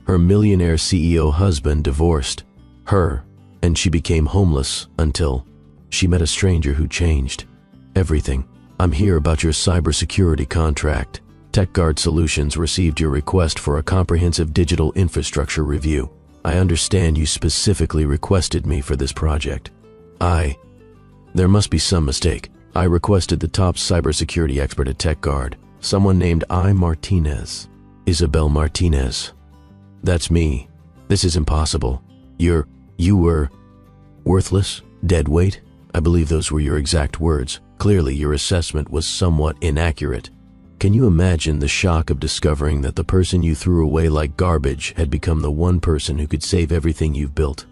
Her millionaire CEO husband divorced her, and she became homeless until she met a stranger who changed everything. I'm here about your cybersecurity contract. TechGuard Solutions received your request for a comprehensive digital infrastructure review. I understand you specifically requested me for this project. There must be some mistake. I requested the top cybersecurity expert at TechGuard, someone named Martinez. Isabel Martinez. That's me. This is impossible. You were worthless, dead weight? I believe those were your exact words. Clearly, your assessment was somewhat inaccurate. Can you imagine the shock of discovering that the person you threw away like garbage had become the one person who could save everything you've built?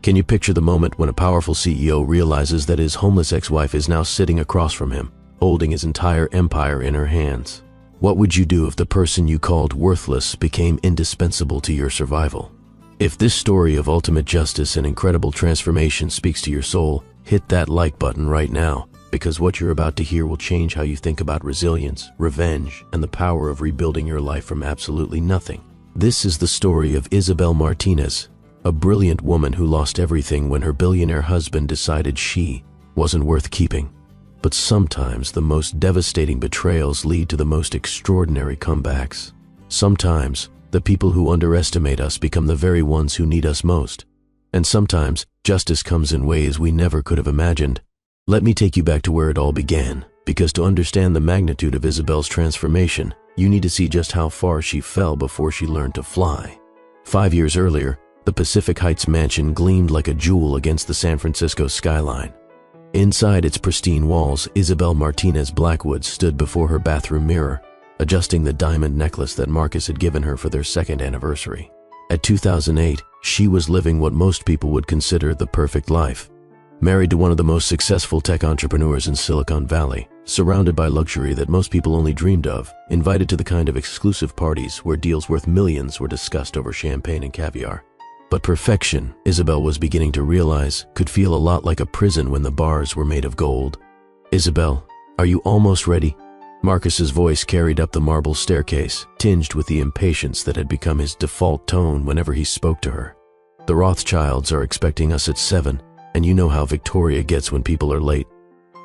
Can you picture the moment when a powerful CEO realizes that his homeless ex-wife is now sitting across from him, holding his entire empire in her hands? What would you do if the person you called worthless became indispensable to your survival? If this story of ultimate justice and incredible transformation speaks to your soul, hit that like button right now, because what you're about to hear will change how you think about resilience, revenge, and the power of rebuilding your life from absolutely nothing. This is the story of Isabel Martinez, a brilliant woman who lost everything when her billionaire husband decided she wasn't worth keeping. But sometimes the most devastating betrayals lead to the most extraordinary comebacks. Sometimes the people who underestimate us become the very ones who need us most. And sometimes justice comes in ways we never could have imagined. Let me take you back to where it all began, because to understand the magnitude of Isabel's transformation, you need to see just how far she fell before she learned to fly. 5 years earlier, the Pacific Heights mansion gleamed like a jewel against the San Francisco skyline. Inside its pristine walls, Isabel Martinez Blackwood stood before her bathroom mirror, adjusting the diamond necklace that Marcus had given her for their second anniversary. At 2008, she was living what most people would consider the perfect life. Married to one of the most successful tech entrepreneurs in Silicon Valley, surrounded by luxury that most people only dreamed of, invited to the kind of exclusive parties where deals worth millions were discussed over champagne and caviar. But perfection, Isabel was beginning to realize, could feel a lot like a prison when the bars were made of gold. Isabel, are you almost ready? Marcus's voice carried up the marble staircase, tinged with the impatience that had become his default tone whenever he spoke to her. The Rothschilds are expecting us at 7, and you know how Victoria gets when people are late.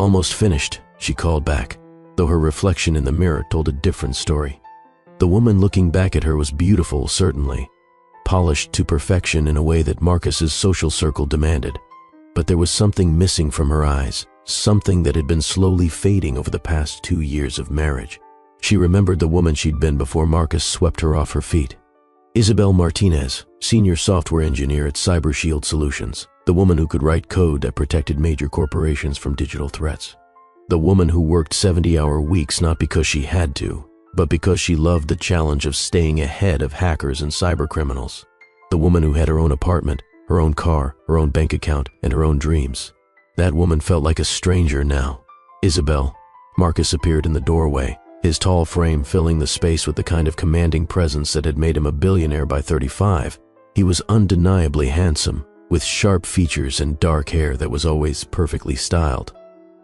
Almost finished, she called back, though her reflection in the mirror told a different story. The woman looking back at her was beautiful, certainly, polished to perfection in a way that Marcus's social circle demanded. But there was something missing from her eyes, something that had been slowly fading over the past 2 years of marriage. She remembered the woman she'd been before Marcus swept her off her feet. Isabel Martinez, senior software engineer at CyberShield Solutions, the woman who could write code that protected major corporations from digital threats. The woman who worked 70-hour weeks not because she had to, but because she loved the challenge of staying ahead of hackers and cybercriminals. The woman who had her own apartment, her own car, her own bank account, and her own dreams. That woman felt like a stranger now. Isabel. Marcus appeared in the doorway, his tall frame filling the space with the kind of commanding presence that had made him a billionaire by 35. He was undeniably handsome, with sharp features and dark hair that was always perfectly styled.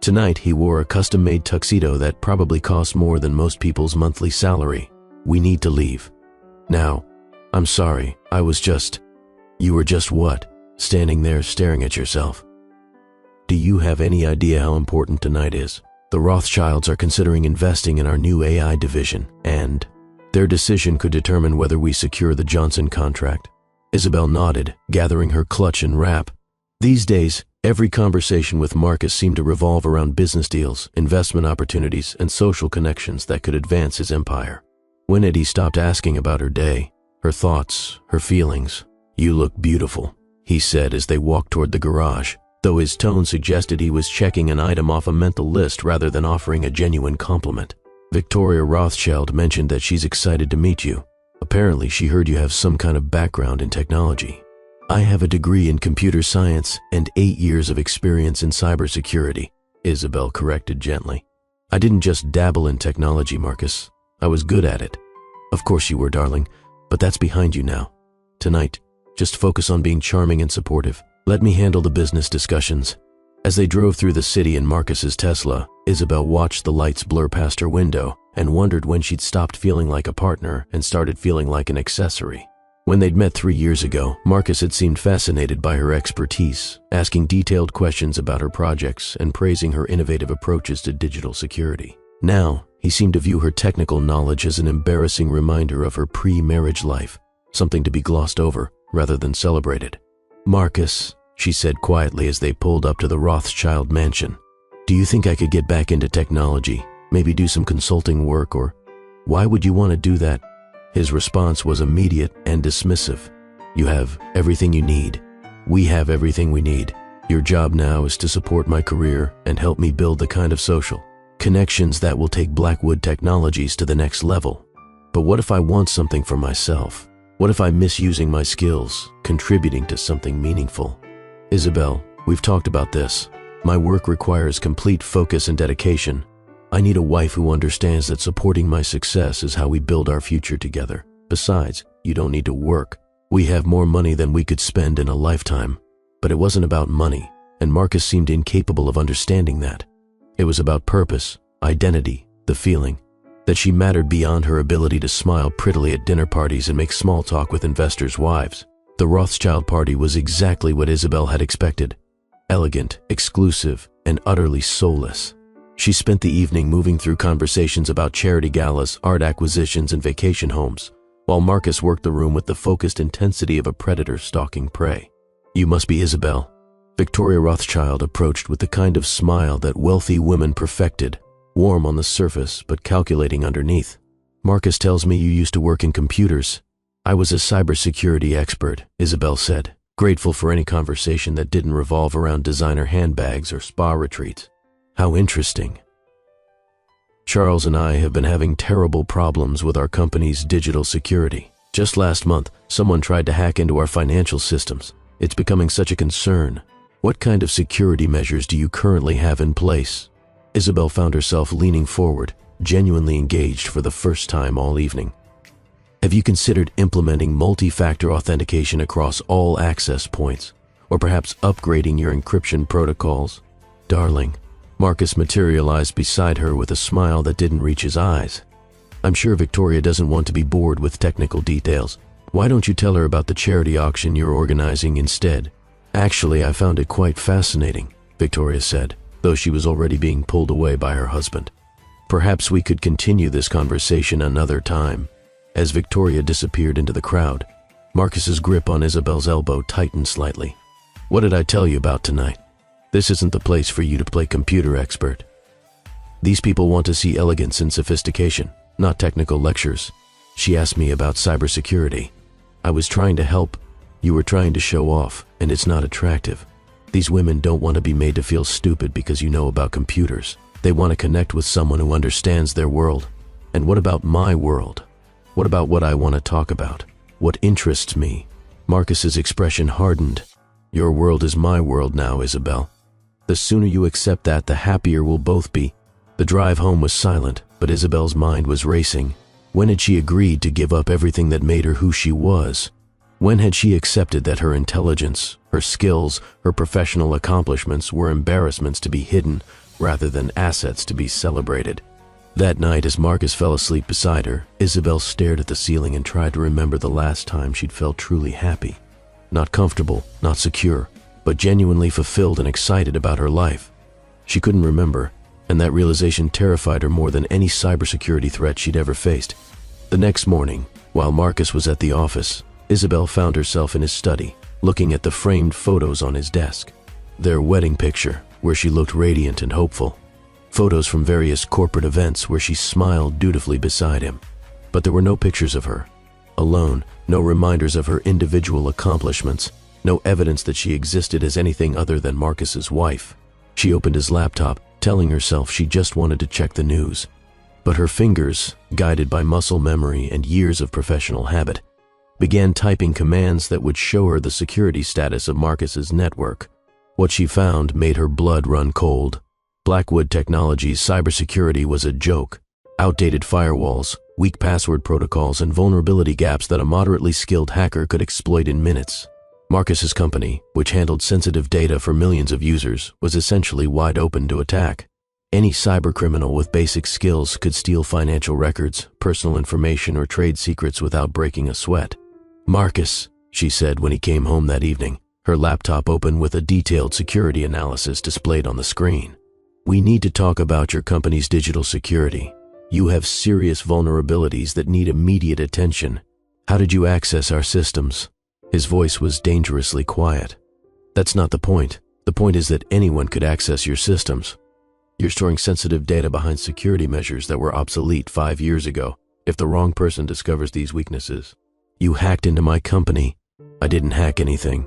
Tonight, he wore a custom-made tuxedo that probably cost more than most people's monthly salary. We need to leave. Now, I'm sorry, You were just what? Standing there staring at yourself. Do you have any idea how important tonight is? The Rothschilds are considering investing in our new AI division, and their decision could determine whether we secure the Johnson contract. Isabel nodded, gathering her clutch and wrap. These days, every conversation with Marcus seemed to revolve around business deals, investment opportunities, and social connections that could advance his empire. When had he stopped asking about her day, her thoughts, her feelings? You look beautiful, he said as they walked toward the garage, though his tone suggested he was checking an item off a mental list rather than offering a genuine compliment. Victoria Rothschild mentioned that she's excited to meet you. Apparently, she heard you have some kind of background in technology. I have a degree in computer science and 8 years of experience in cybersecurity, Isabel corrected gently. I didn't just dabble in technology, Marcus. I was good at it. Of course you were, darling, but that's behind you now. Tonight, just focus on being charming and supportive. Let me handle the business discussions. As they drove through the city in Marcus's Tesla, Isabel watched the lights blur past her window and wondered when she'd stopped feeling like a partner and started feeling like an accessory. When they'd met 3 years ago, Marcus had seemed fascinated by her expertise, asking detailed questions about her projects and praising her innovative approaches to digital security. Now, he seemed to view her technical knowledge as an embarrassing reminder of her pre-marriage life, something to be glossed over rather than celebrated. "Marcus," she said quietly as they pulled up to the Rothschild mansion, "do you think I could get back into technology, maybe do some consulting work, or why would you want to do that?" His response was immediate and dismissive. "You have everything you need. We have everything we need. Your job now is to support my career and help me build the kind of social connections that will take Blackwood Technologies to the next level. But what if I want something for myself? What if I miss using my skills, contributing to something meaningful? Isabel, we've talked about this. My work requires complete focus and dedication. I need a wife who understands that supporting my success is how we build our future together. Besides, you don't need to work. We have more money than we could spend in a lifetime." But it wasn't about money, and Marcus seemed incapable of understanding that. It was about purpose, identity, the feeling that she mattered beyond her ability to smile prettily at dinner parties and make small talk with investors' wives. The Rothschild party was exactly what Isabel had expected: elegant, exclusive, and utterly soulless. She spent the evening moving through conversations about charity galas, art acquisitions, and vacation homes, while Marcus worked the room with the focused intensity of a predator stalking prey. "You must be Isabel." Victoria Rothschild approached with the kind of smile that wealthy women perfected, warm on the surface but calculating underneath. "Marcus tells me you used to work in computers." "I was a cybersecurity expert," Isabel said, grateful for any conversation that didn't revolve around designer handbags or spa retreats. "How interesting." "Charles and I have been having terrible problems with our company's digital security. Just last month, someone tried to hack into our financial systems. It's becoming such a concern. What kind of security measures do you currently have in place?" Isabel found herself leaning forward, genuinely engaged for the first time all evening. "Have you considered implementing multi-factor authentication across all access points? Or perhaps upgrading your encryption protocols?" "Darling," Marcus materialized beside her with a smile that didn't reach his eyes. "I'm sure Victoria doesn't want to be bored with technical details. Why don't you tell her about the charity auction you're organizing instead?" "Actually, I found it quite fascinating," Victoria said, though she was already being pulled away by her husband. "Perhaps we could continue this conversation another time." As Victoria disappeared into the crowd, Marcus's grip on Isabel's elbow tightened slightly. "What did I tell you about tonight? This isn't the place for you to play computer expert. These people want to see elegance and sophistication, not technical lectures. She asked me about cybersecurity. I was trying to help. You were trying to show off, and it's not attractive. These women don't want to be made to feel stupid because you know about computers. They want to connect with someone who understands their world. And what about my world? What about what I want to talk about? What interests me?" Marcus's expression hardened. "Your world is my world now, Isabel. The sooner you accept that, the happier we'll both be." The drive home was silent, but Isabel's mind was racing. When had she agreed to give up everything that made her who she was? When had she accepted that her intelligence, her skills, her professional accomplishments were embarrassments to be hidden rather than assets to be celebrated? That night, as Marcus fell asleep beside her, Isabel stared at the ceiling and tried to remember the last time she'd felt truly happy. Not comfortable, not secure, but genuinely fulfilled and excited about her life. She couldn't remember, and that realization terrified her more than any cybersecurity threat she'd ever faced. The next morning, while Marcus was at the office, Isabel found herself in his study, looking at the framed photos on his desk. Their wedding picture, where she looked radiant and hopeful. Photos from various corporate events where she smiled dutifully beside him. But there were no pictures of her. Alone, no reminders of her individual accomplishments, no evidence that she existed as anything other than Marcus's wife. She opened his laptop, telling herself she just wanted to check the news. But her fingers, guided by muscle memory and years of professional habit, began typing commands that would show her the security status of Marcus's network. What she found made her blood run cold. Blackwood Technologies' cybersecurity was a joke. Outdated firewalls, weak password protocols, and vulnerability gaps that a moderately skilled hacker could exploit in minutes. Marcus's company, which handled sensitive data for millions of users, was essentially wide open to attack. Any cybercriminal with basic skills could steal financial records, personal information, or trade secrets without breaking a sweat. Marcus, she said when he came home that evening, her laptop open with a detailed security analysis displayed on the screen. We need to talk about your company's digital security. You have serious vulnerabilities that need immediate attention. How did you access our systems? His voice was dangerously quiet. That's not the point. The point is that anyone could access your systems. You're storing sensitive data behind security measures that were obsolete 5 years ago. If the wrong person discovers these weaknesses, you hacked into my company. I didn't hack anything.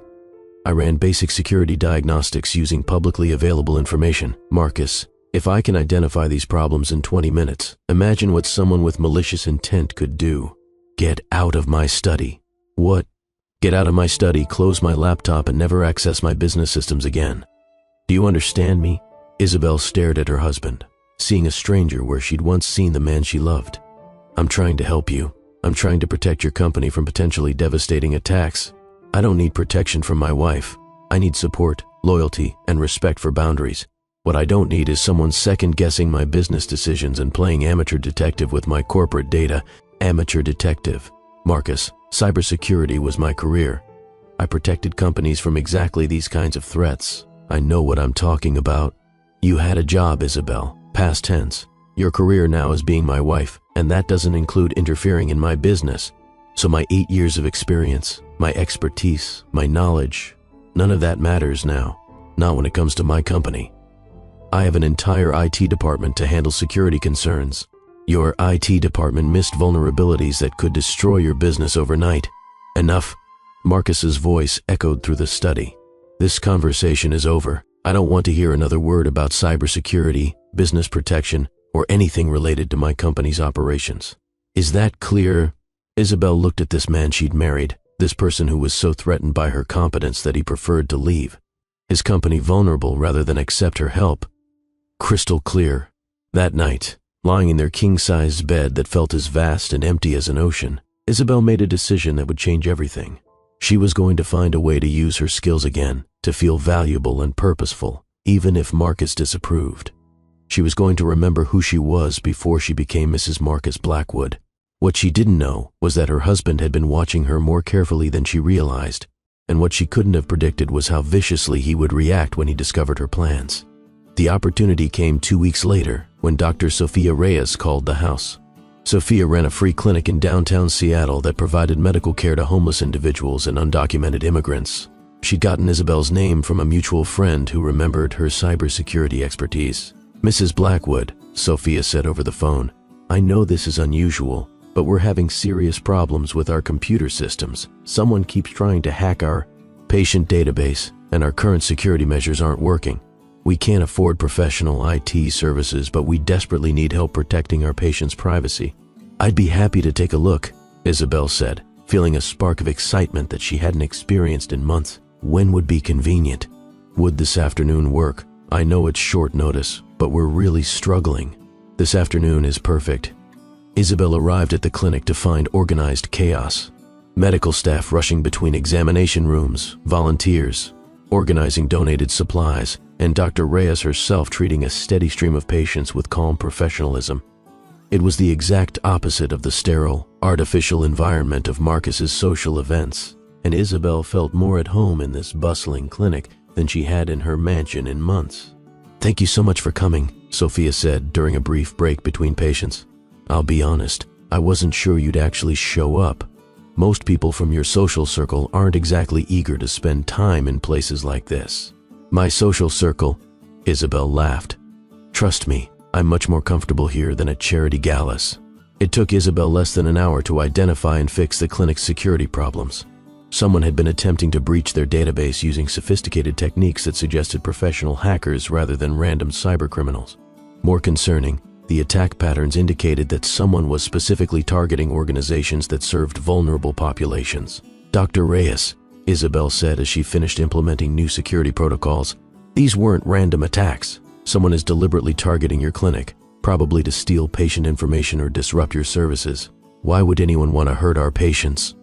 I ran basic security diagnostics using publicly available information. Marcus, if I can identify these problems in 20 minutes, imagine what someone with malicious intent could do. Get out of my study. What? Get out of my study, close my laptop, and never access my business systems again. Do you understand me? Isabel stared at her husband, seeing a stranger where she'd once seen the man she loved. I'm trying to help you. I'm trying to protect your company from potentially devastating attacks. I don't need protection from my wife. I need support, loyalty, and respect for boundaries. What I don't need is someone second-guessing my business decisions and playing amateur detective with my corporate data. Amateur detective. Marcus, cybersecurity was my career. I protected companies from exactly these kinds of threats. I know what I'm talking about. You had a job, Isabel. Past tense. Your career now is being my wife, and that doesn't include interfering in my business. So my 8 years of experience, my expertise, my knowledge, none of that matters now. Not when it comes to my company. I have an entire IT department to handle security concerns. Your IT department missed vulnerabilities that could destroy your business overnight. Enough. Marcus's voice echoed through the study. This conversation is over. I don't want to hear another word about cybersecurity, business protection, or anything related to my company's operations. Is that clear? Isabel looked at this man she'd married, this person who was so threatened by her competence that he preferred to leave. His company vulnerable rather than accept her help. Crystal clear. That night, lying in their king-sized bed that felt as vast and empty as an ocean, Isabel made a decision that would change everything. She was going to find a way to use her skills again, to feel valuable and purposeful, even if Marcus disapproved. She was going to remember who she was before she became Mrs. Marcus Blackwood. What she didn't know was that her husband had been watching her more carefully than she realized, and what she couldn't have predicted was how viciously he would react when he discovered her plans. The opportunity came 2 weeks later when Dr. Sophia Reyes called the house. Sophia ran a free clinic in downtown Seattle that provided medical care to homeless individuals and undocumented immigrants. She'd gotten Isabel's name from a mutual friend who remembered her cybersecurity expertise. Mrs. Blackwood, Sophia said over the phone, I know this is unusual, but we're having serious problems with our computer systems. Someone keeps trying to hack our patient database, and our current security measures aren't working. We can't afford professional IT services, but we desperately need help protecting our patients' privacy. I'd be happy to take a look, Isabel said, feeling a spark of excitement that she hadn't experienced in months. When would be convenient? Would this afternoon work? I know it's short notice, but we're really struggling. This afternoon is perfect. Isabel arrived at the clinic to find organized chaos. Medical staff rushing between examination rooms, volunteers, organizing donated supplies, and Dr. Reyes herself treating a steady stream of patients with calm professionalism. It was the exact opposite of the sterile, artificial environment of Marcus's social events, and Isabel felt more at home in this bustling clinic than she had in her mansion in months. Thank you so much for coming, Sophia said during a brief break between patients. I'll be honest, I wasn't sure you'd actually show up. Most people from your social circle aren't exactly eager to spend time in places like this. My social circle, Isabel laughed. Trust me, I'm much more comfortable here than at charity galas. It took Isabel less than an hour to identify and fix the clinic's security problems. Someone had been attempting to breach their database using sophisticated techniques that suggested professional hackers rather than random cybercriminals. More concerning, the attack patterns indicated that someone was specifically targeting organizations that served vulnerable populations. Dr. Reyes, Isabel said as she finished implementing new security protocols, these weren't random attacks. Someone is deliberately targeting your clinic, probably to steal patient information or disrupt your services. Why would anyone want to hurt our patients?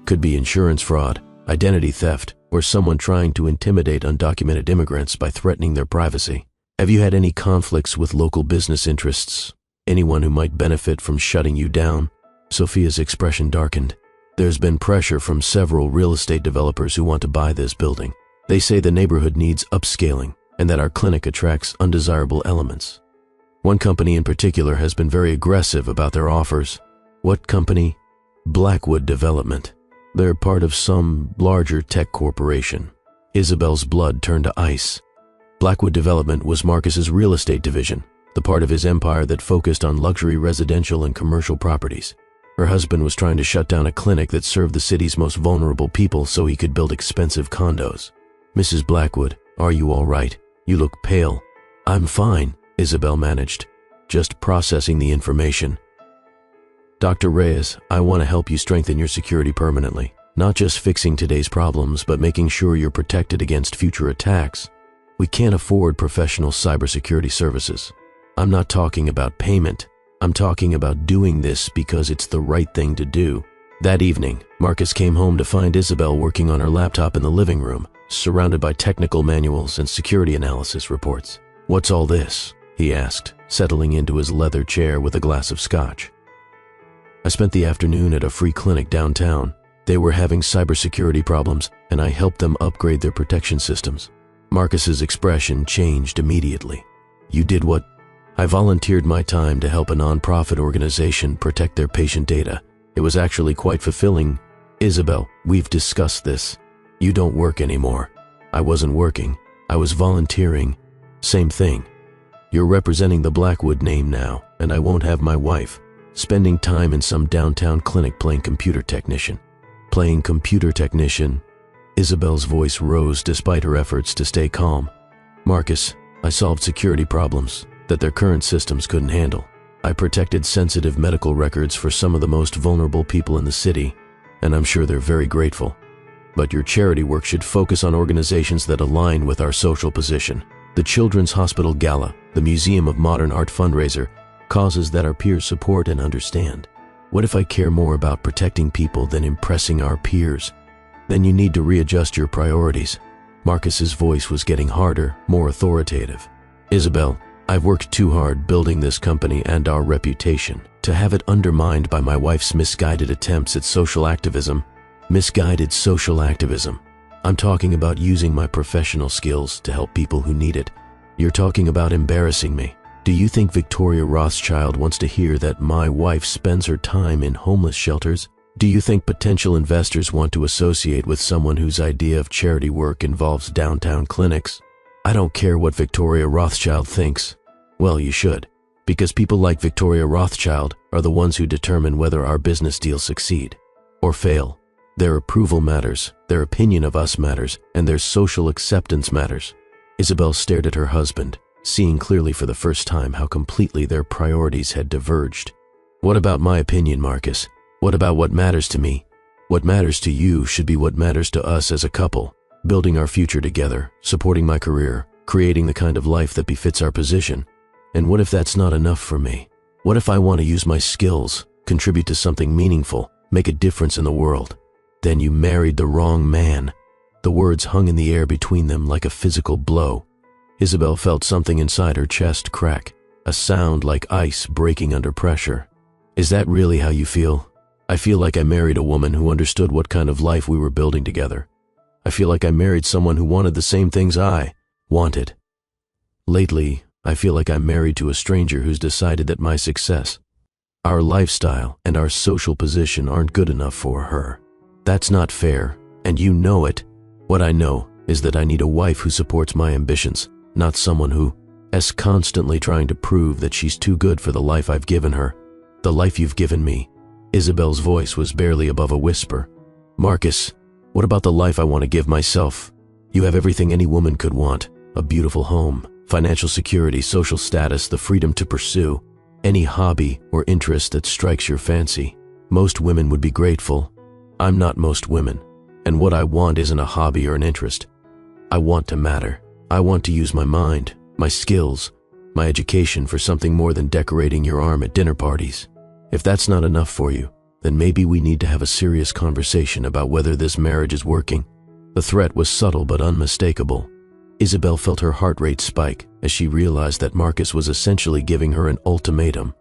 Could be insurance fraud, identity theft, or someone trying to intimidate undocumented immigrants by threatening their privacy. Have you had any conflicts with local business interests? Anyone who might benefit from shutting you down? Sophia's expression darkened. There's been pressure from several real estate developers who want to buy this building. They say the neighborhood needs upscaling and that our clinic attracts undesirable elements. One company in particular has been very aggressive about their offers. What company? Blackwood Development. They're part of some larger tech corporation. Isabel's blood turned to ice. Blackwood Development was Marcus's real estate division, the part of his empire that focused on luxury residential and commercial properties. Her husband was trying to shut down a clinic that served the city's most vulnerable people so he could build expensive condos. Mrs. Blackwood, are you all right? You look pale. I'm fine, Isabel managed, just processing the information. Dr. Reyes, I want to help you strengthen your security permanently, not just fixing today's problems, but making sure you're protected against future attacks. We can't afford professional cybersecurity services. I'm not talking about payment. I'm talking about doing this because it's the right thing to do. That evening, Marcus came home to find Isabel working on her laptop in the living room, surrounded by technical manuals and security analysis reports. What's all this? He asked, settling into his leather chair with a glass of scotch. I spent the afternoon at a free clinic downtown. They were having cybersecurity problems, and I helped them upgrade their protection systems. Marcus's expression changed immediately. You did what? I volunteered my time to help a nonprofit organization protect their patient data. It was actually quite fulfilling. Isabel, we've discussed this. You don't work anymore. I wasn't working. I was volunteering. Same thing. You're representing the Blackwood name now, and I won't have my wife spending time in some downtown clinic playing computer technician. Playing computer technician? Isabel's voice rose despite her efforts to stay calm. Marcus, I solved security problems that their current systems couldn't handle. I protected sensitive medical records for some of the most vulnerable people in the city, and I'm sure they're very grateful. But your charity work should focus on organizations that align with our social position. The Children's Hospital Gala, the Museum of Modern Art fundraiser, causes that our peers support and understand. What if I care more about protecting people than impressing our peers? Then you need to readjust your priorities. Marcus's voice was getting harder, more authoritative. Isabel, I've worked too hard building this company and our reputation to have it undermined by my wife's misguided attempts at social activism. Misguided social activism. I'm talking about using my professional skills to help people who need it. You're talking about embarrassing me. Do you think Victoria Rothschild wants to hear that my wife spends her time in homeless shelters? Do you think potential investors want to associate with someone whose idea of charity work involves downtown clinics? I don't care what Victoria Rothschild thinks. Well, you should, because people like Victoria Rothschild are the ones who determine whether our business deals succeed or fail. Their approval matters, their opinion of us matters, and their social acceptance matters. Isabel stared at her husband, seeing clearly for the first time how completely their priorities had diverged. What about my opinion, Marcus? What about what matters to me? What matters to you should be what matters to us as a couple, building our future together, supporting my career, creating the kind of life that befits our position. And what if that's not enough for me? What if I want to use my skills, contribute to something meaningful, make a difference in the world? Then you married the wrong man. The words hung in the air between them like a physical blow. Isabel felt something inside her chest crack, a sound like ice breaking under pressure. Is that really how you feel? I feel like I married a woman who understood what kind of life we were building together. I feel like I married someone who wanted the same things I wanted. Lately, I feel like I'm married to a stranger who's decided that my success, our lifestyle, and our social position aren't good enough for her. That's not fair, and you know it. What I know is that I need a wife who supports my ambitions, not someone who is constantly trying to prove that she's too good for the life I've given her, the life you've given me. Isabel's voice was barely above a whisper. Marcus, what about the life I want to give myself? You have everything any woman could want, a beautiful home, financial security, social status, the freedom to pursue any hobby or interest that strikes your fancy. Most women would be grateful. I'm not most women, and what I want isn't a hobby or an interest. I want to matter. I want to use my mind, my skills, my education for something more than decorating your arm at dinner parties. If that's not enough for you, then maybe we need to have a serious conversation about whether this marriage is working. The threat was subtle but unmistakable. Isabel felt her heart rate spike as she realized that Marcus was essentially giving her an ultimatum: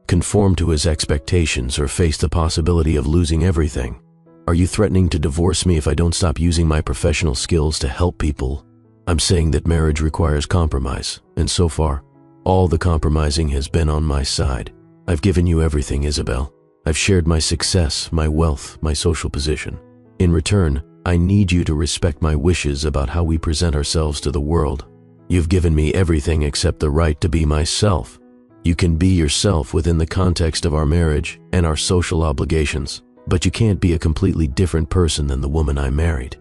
conform to his expectations or face the possibility of losing everything. Are you threatening to divorce me if I don't stop using my professional skills to help people? I'm saying that marriage requires compromise, and so far, all the compromising has been on my side. I've given you everything, Isabel. I've shared my success, my wealth, my social position. In return, I need you to respect my wishes about how we present ourselves to the world. You've given me everything except the right to be myself. You can be yourself within the context of our marriage and our social obligations, but you can't be a completely different person than the woman I married.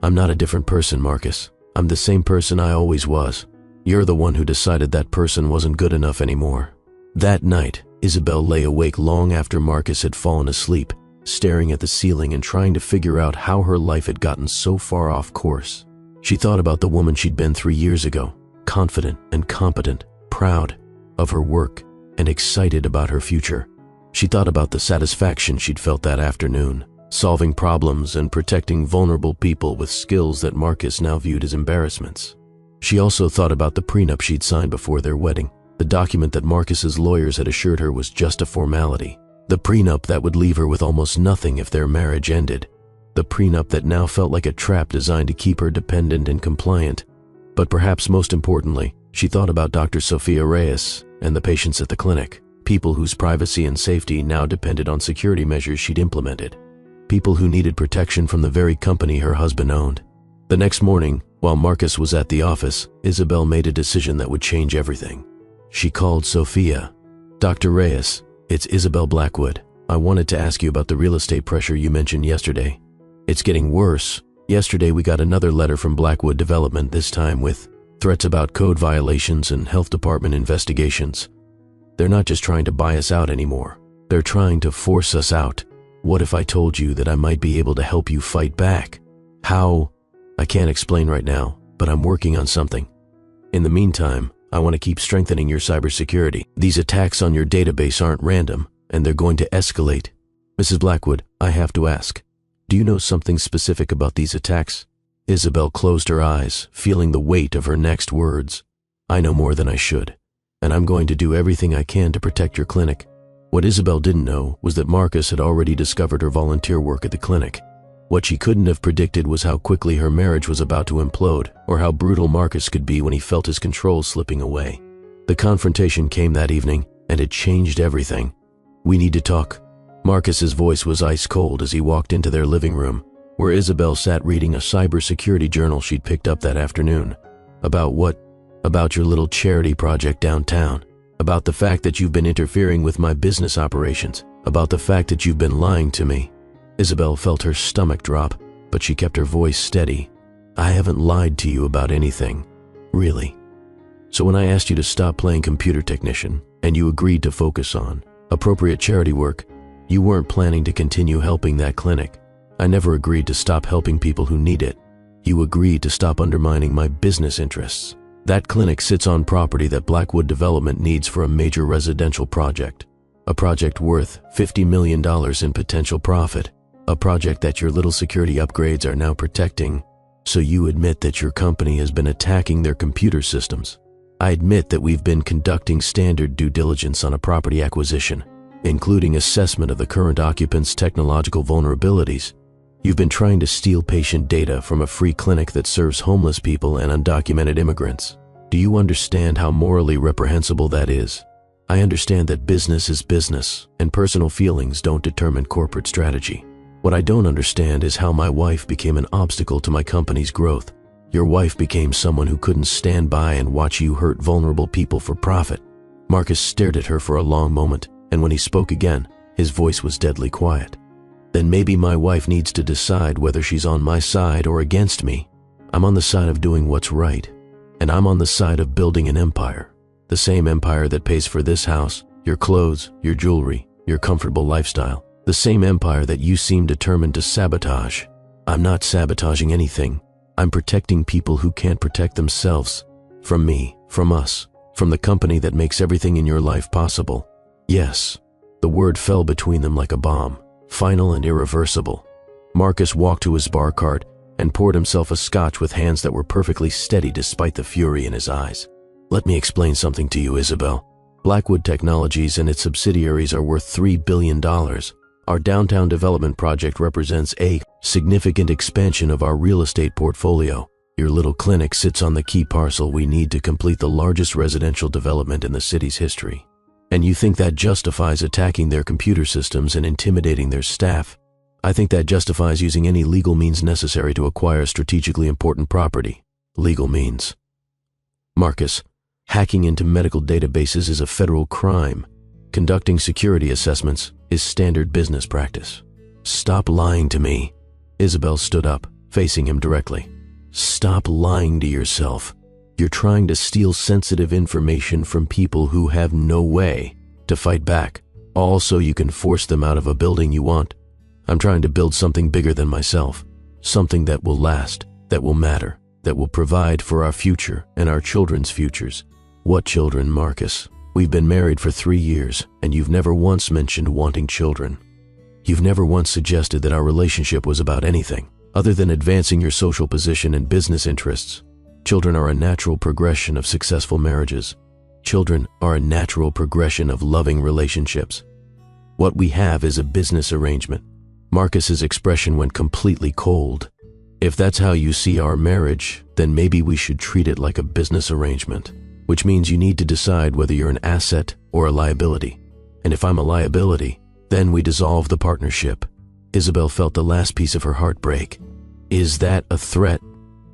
I'm not a different person, Marcus. I'm the same person I always was. You're the one who decided that person wasn't good enough anymore. That night, Isabel lay awake long after Marcus had fallen asleep, staring at the ceiling and trying to figure out how her life had gotten so far off course. She thought about the woman she'd been 3 years ago, confident and competent, proud of her work, and excited about her future. She thought about the satisfaction she'd felt that afternoon, solving problems and protecting vulnerable people with skills that Marcus now viewed as embarrassments. She also thought about the prenup she'd signed before their wedding, the document that Marcus's lawyers had assured her was just a formality, the prenup that would leave her with almost nothing if their marriage ended, the prenup that now felt like a trap designed to keep her dependent and compliant. But perhaps most importantly, she thought about Dr. Sophia Reyes and the patients at the clinic, people whose privacy and safety now depended on security measures she'd implemented, people who needed protection from the very company her husband owned. The next morning, while Marcus was at the office, Isabel made a decision that would change everything. She called Sophia. Dr. Reyes, it's Isabel Blackwood. I wanted to ask you about the real estate pressure you mentioned yesterday. It's getting worse. Yesterday we got another letter from Blackwood Development, this time with threats about code violations and health department investigations. They're not just trying to buy us out anymore. They're trying to force us out. What if I told you that I might be able to help you fight back? How? I can't explain right now, but I'm working on something. In the meantime, I want to keep strengthening your cybersecurity. These attacks on your database aren't random, and they're going to escalate. Mrs. Blackwood, I have to ask, do you know something specific about these attacks? Isabel closed her eyes, feeling the weight of her next words. I know more than I should, and I'm going to do everything I can to protect your clinic. What Isabel didn't know was that Marcus had already discovered her volunteer work at the clinic. What she couldn't have predicted was how quickly her marriage was about to implode, or how brutal Marcus could be when he felt his control slipping away. The confrontation came that evening, and it changed everything. We need to talk. Marcus's voice was ice cold as he walked into their living room, where Isabel sat reading a cybersecurity journal she'd picked up that afternoon. About what? About your little charity project downtown. About the fact that you've been interfering with my business operations. About the fact that you've been lying to me. Isabel felt her stomach drop, but she kept her voice steady. I haven't lied to you about anything, really. So when I asked you to stop playing computer technician, and you agreed to focus on appropriate charity work, you weren't planning to continue helping that clinic. I never agreed to stop helping people who need it. You agreed to stop undermining my business interests. That clinic sits on property that Blackwood Development needs for a major residential project. A project worth $50 million in potential profit. A project that your little security upgrades are now protecting. So you admit that your company has been attacking their computer systems. I admit that we've been conducting standard due diligence on a property acquisition, including assessment of the current occupants' technological vulnerabilities. You've been trying to steal patient data from a free clinic that serves homeless people and undocumented immigrants. Do you understand how morally reprehensible that is? I understand that business is business, and personal feelings don't determine corporate strategy. What I don't understand is how my wife became an obstacle to my company's growth. Your wife became someone who couldn't stand by and watch you hurt vulnerable people for profit. Marcus stared at her for a long moment, and when he spoke again, his voice was deadly quiet. Then maybe my wife needs to decide whether she's on my side or against me. I'm on the side of doing what's right, and I'm on the side of building an empire. The same empire that pays for this house, your clothes, your jewelry, your comfortable lifestyle. The same empire that you seem determined to sabotage. I'm not sabotaging anything. I'm protecting people who can't protect themselves. From me, from us, from the company that makes everything in your life possible. Yes, the word fell between them like a bomb, final and irreversible. Marcus walked to his bar cart and poured himself a scotch with hands that were perfectly steady despite the fury in his eyes. Let me explain something to you, Isabel. Blackwood Technologies and its subsidiaries are worth $3 billion. Our downtown development project represents a significant expansion of our real estate portfolio. Your little clinic sits on the key parcel we need to complete the largest residential development in the city's history. And you think that justifies attacking their computer systems and intimidating their staff? I think that justifies using any legal means necessary to acquire strategically important property. Legal means. Marcus, hacking into medical databases is a federal crime. Conducting security assessments is standard business practice. Stop lying to me. Isabel stood up, facing him directly. Stop lying to yourself. You're trying to steal sensitive information from people who have no way to fight back, all so you can force them out of a building you want. I'm trying to build something bigger than myself, something that will last, that will matter, that will provide for our future and our children's futures. What children, Marcus? We've been married for 3 years, and you've never once mentioned wanting children. You've never once suggested that our relationship was about anything other than advancing your social position and business interests. Children are a natural progression of successful marriages. Children are a natural progression of loving relationships. What we have is a business arrangement. Marcus's expression went completely cold. If that's how you see our marriage, then maybe we should treat it like a business arrangement, which means you need to decide whether you're an asset or a liability. And if I'm a liability, then we dissolve the partnership. Isabel felt the last piece of her heart break. Is that a threat?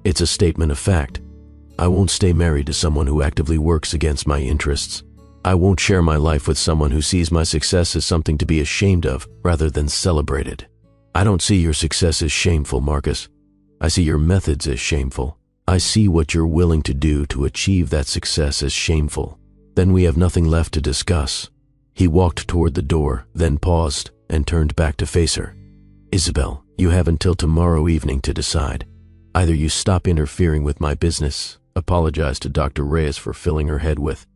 It's a statement of fact. I won't stay married to someone who actively works against my interests. I won't share my life with someone who sees my success as something to be ashamed of rather than celebrated. I don't see your success as shameful, Marcus. I see your methods as shameful. I see what you're willing to do to achieve that success as shameful. Then we have nothing left to discuss. He walked toward the door, then paused and turned back to face her. Isabel, you have until tomorrow evening to decide. Either you stop interfering with my business, apologize to Dr. Reyes for filling her head with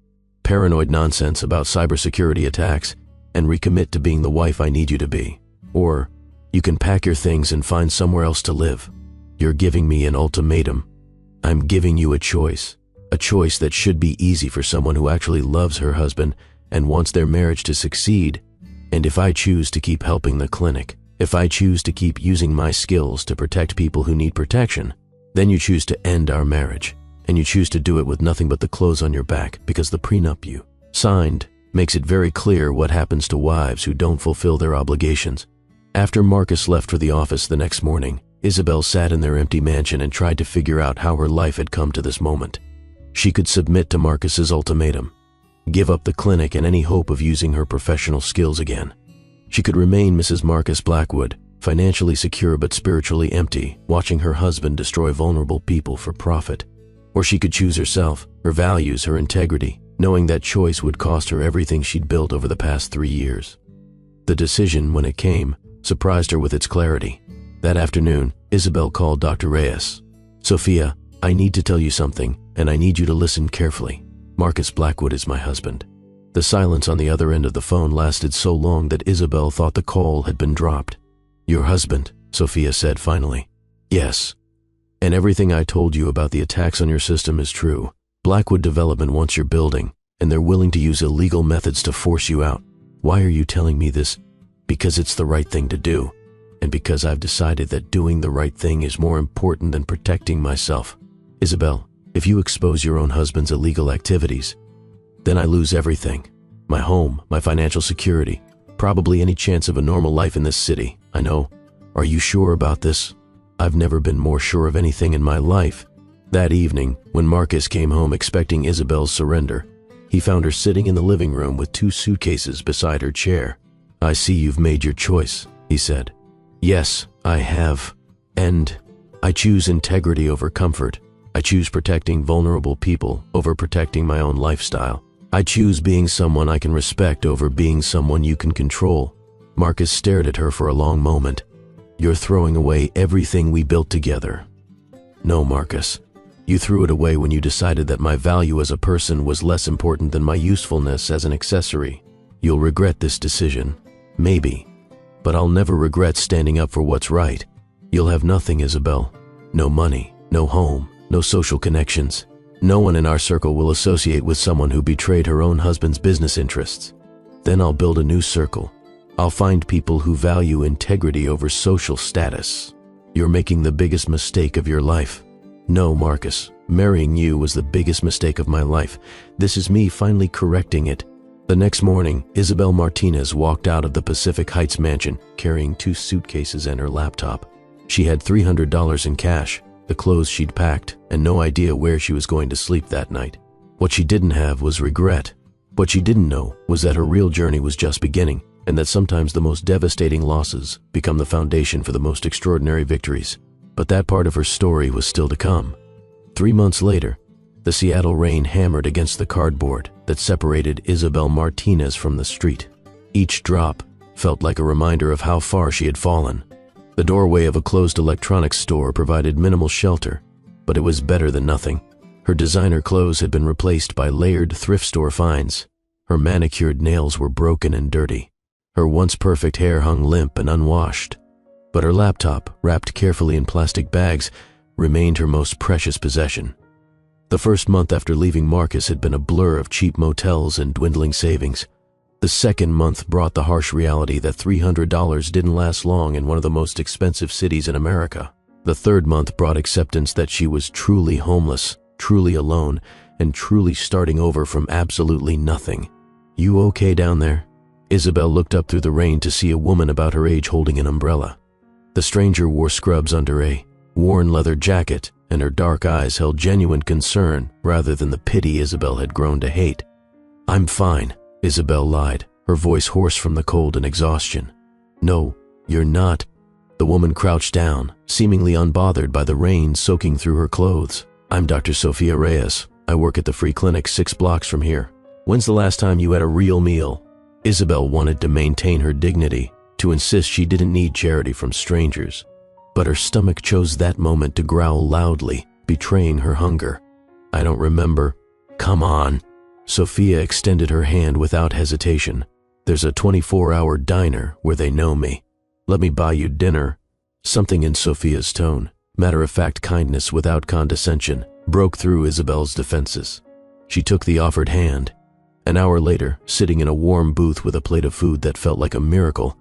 paranoid nonsense about cybersecurity attacks, and recommit to being the wife I need you to be. Or you can pack your things and find somewhere else to live. You're giving me an ultimatum. I'm giving you a choice that should be easy for someone who actually loves her husband and wants their marriage to succeed. And if I choose to keep helping the clinic, if I choose to keep using my skills to protect people who need protection, then you choose to end our marriage, and you choose to do it with nothing but the clothes on your back because the prenup you signed makes it very clear what happens to wives who don't fulfill their obligations. After Marcus left for the office the next morning, Isabel sat in their empty mansion and tried to figure out how her life had come to this moment. She could submit to Marcus's ultimatum, give up the clinic and any hope of using her professional skills again. She could remain Mrs. Marcus Blackwood, financially secure but spiritually empty, watching her husband destroy vulnerable people for profit. Or she could choose herself, her values, her integrity, knowing that choice would cost her everything she'd built over the past 3 years. The decision, when it came, surprised her with its clarity. That afternoon, Isabel called Dr. Reyes. Sophia, I need to tell you something, and I need you to listen carefully. Marcus Blackwood is my husband. The silence on the other end of the phone lasted so long that Isabel thought the call had been dropped. Your husband, Sophia said finally. Yes. And everything I told you about the attacks on your system is true. Blackwood Development wants your building, and they're willing to use illegal methods to force you out. Why are you telling me this? Because it's the right thing to do, and because I've decided that doing the right thing is more important than protecting myself. Isabel, if you expose your own husband's illegal activities, then I lose everything. My home, my financial security, probably any chance of a normal life in this city. I know. Are you sure about this? I've never been more sure of anything in my life. That evening, when Marcus came home expecting Isabel's surrender, he found her sitting in the living room with 2 suitcases beside her chair. I see you've made your choice, he said. Yes, I have. And I choose integrity over comfort. I choose protecting vulnerable people over protecting my own lifestyle. I choose being someone I can respect over being someone you can control. Marcus stared at her for a long moment. You're throwing away everything we built together. No, Marcus. You threw it away when you decided that my value as a person was less important than my usefulness as an accessory. You'll regret this decision. Maybe. But I'll never regret standing up for what's right. You'll have nothing, Isabel. No money, no home, no social connections. No one in our circle will associate with someone who betrayed her own husband's business interests. Then I'll build a new circle, I'll find people who value integrity over social status. You're making the biggest mistake of your life. No, Marcus, marrying you was the biggest mistake of my life. This is me finally correcting it. The next morning, Isabel Martinez walked out of the Pacific Heights mansion carrying 2 suitcases and her laptop. She had $300 in cash, the clothes she'd packed, and no idea where she was going to sleep that night. What she didn't have was regret. What she didn't know was that her real journey was just beginning, and that sometimes the most devastating losses become the foundation for the most extraordinary victories. But that part of her story was still to come. 3 months later, the Seattle rain hammered against the cardboard that separated Isabel Martinez from the street. Each drop felt like a reminder of how far she had fallen. The doorway of a closed electronics store provided minimal shelter, but it was better than nothing. Her designer clothes had been replaced by layered thrift store finds. Her manicured nails were broken and dirty. Her once perfect hair hung limp and unwashed. But her laptop, wrapped carefully in plastic bags, remained her most precious possession. The first month after leaving Marcus had been a blur of cheap motels and dwindling savings. The second month brought the harsh reality that $300 didn't last long in one of the most expensive cities in America. The third month brought acceptance that she was truly homeless, truly alone, and truly starting over from absolutely nothing. "You okay down there?" Isabel looked up through the rain to see a woman about her age holding an umbrella. The stranger wore scrubs under a worn leather jacket, and her dark eyes held genuine concern rather than the pity Isabel had grown to hate. "I'm fine," Isabel lied, her voice hoarse from the cold and exhaustion. "No, you're not." The woman crouched down, seemingly unbothered by the rain soaking through her clothes. "I'm Dr. Sofia Reyes. I work at the free clinic 6 blocks from here. When's the last time you had a real meal?" Isabel wanted to maintain her dignity, to insist she didn't need charity from strangers. But her stomach chose that moment to growl loudly, betraying her hunger. "I don't remember." "Come on." Sophia extended her hand without hesitation. "There's a 24-hour diner where they know me. Let me buy you dinner." Something in Sophia's tone, matter-of-fact kindness without condescension, broke through Isabel's defenses. She took the offered hand. An hour later, sitting in a warm booth with a plate of food that felt like a miracle,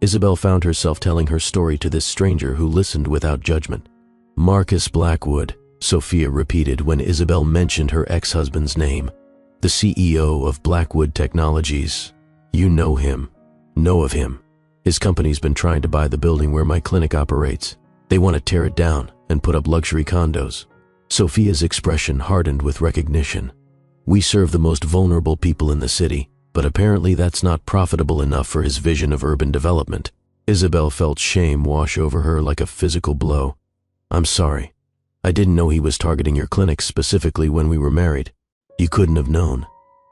Isabel found herself telling her story to this stranger who listened without judgment. "Marcus Blackwood," Sophia repeated when Isabel mentioned her ex-husband's name. "The CEO of Blackwood Technologies. You know him. Know of him. His company's been trying to buy the building where my clinic operates. They want to tear it down and put up luxury condos." Sophia's expression hardened with recognition. "We serve the most vulnerable people in the city, but apparently that's not profitable enough for his vision of urban development." Isabel felt shame wash over her like a physical blow. "I'm sorry. I didn't know he was targeting your clinic specifically when we were married. You couldn't have known.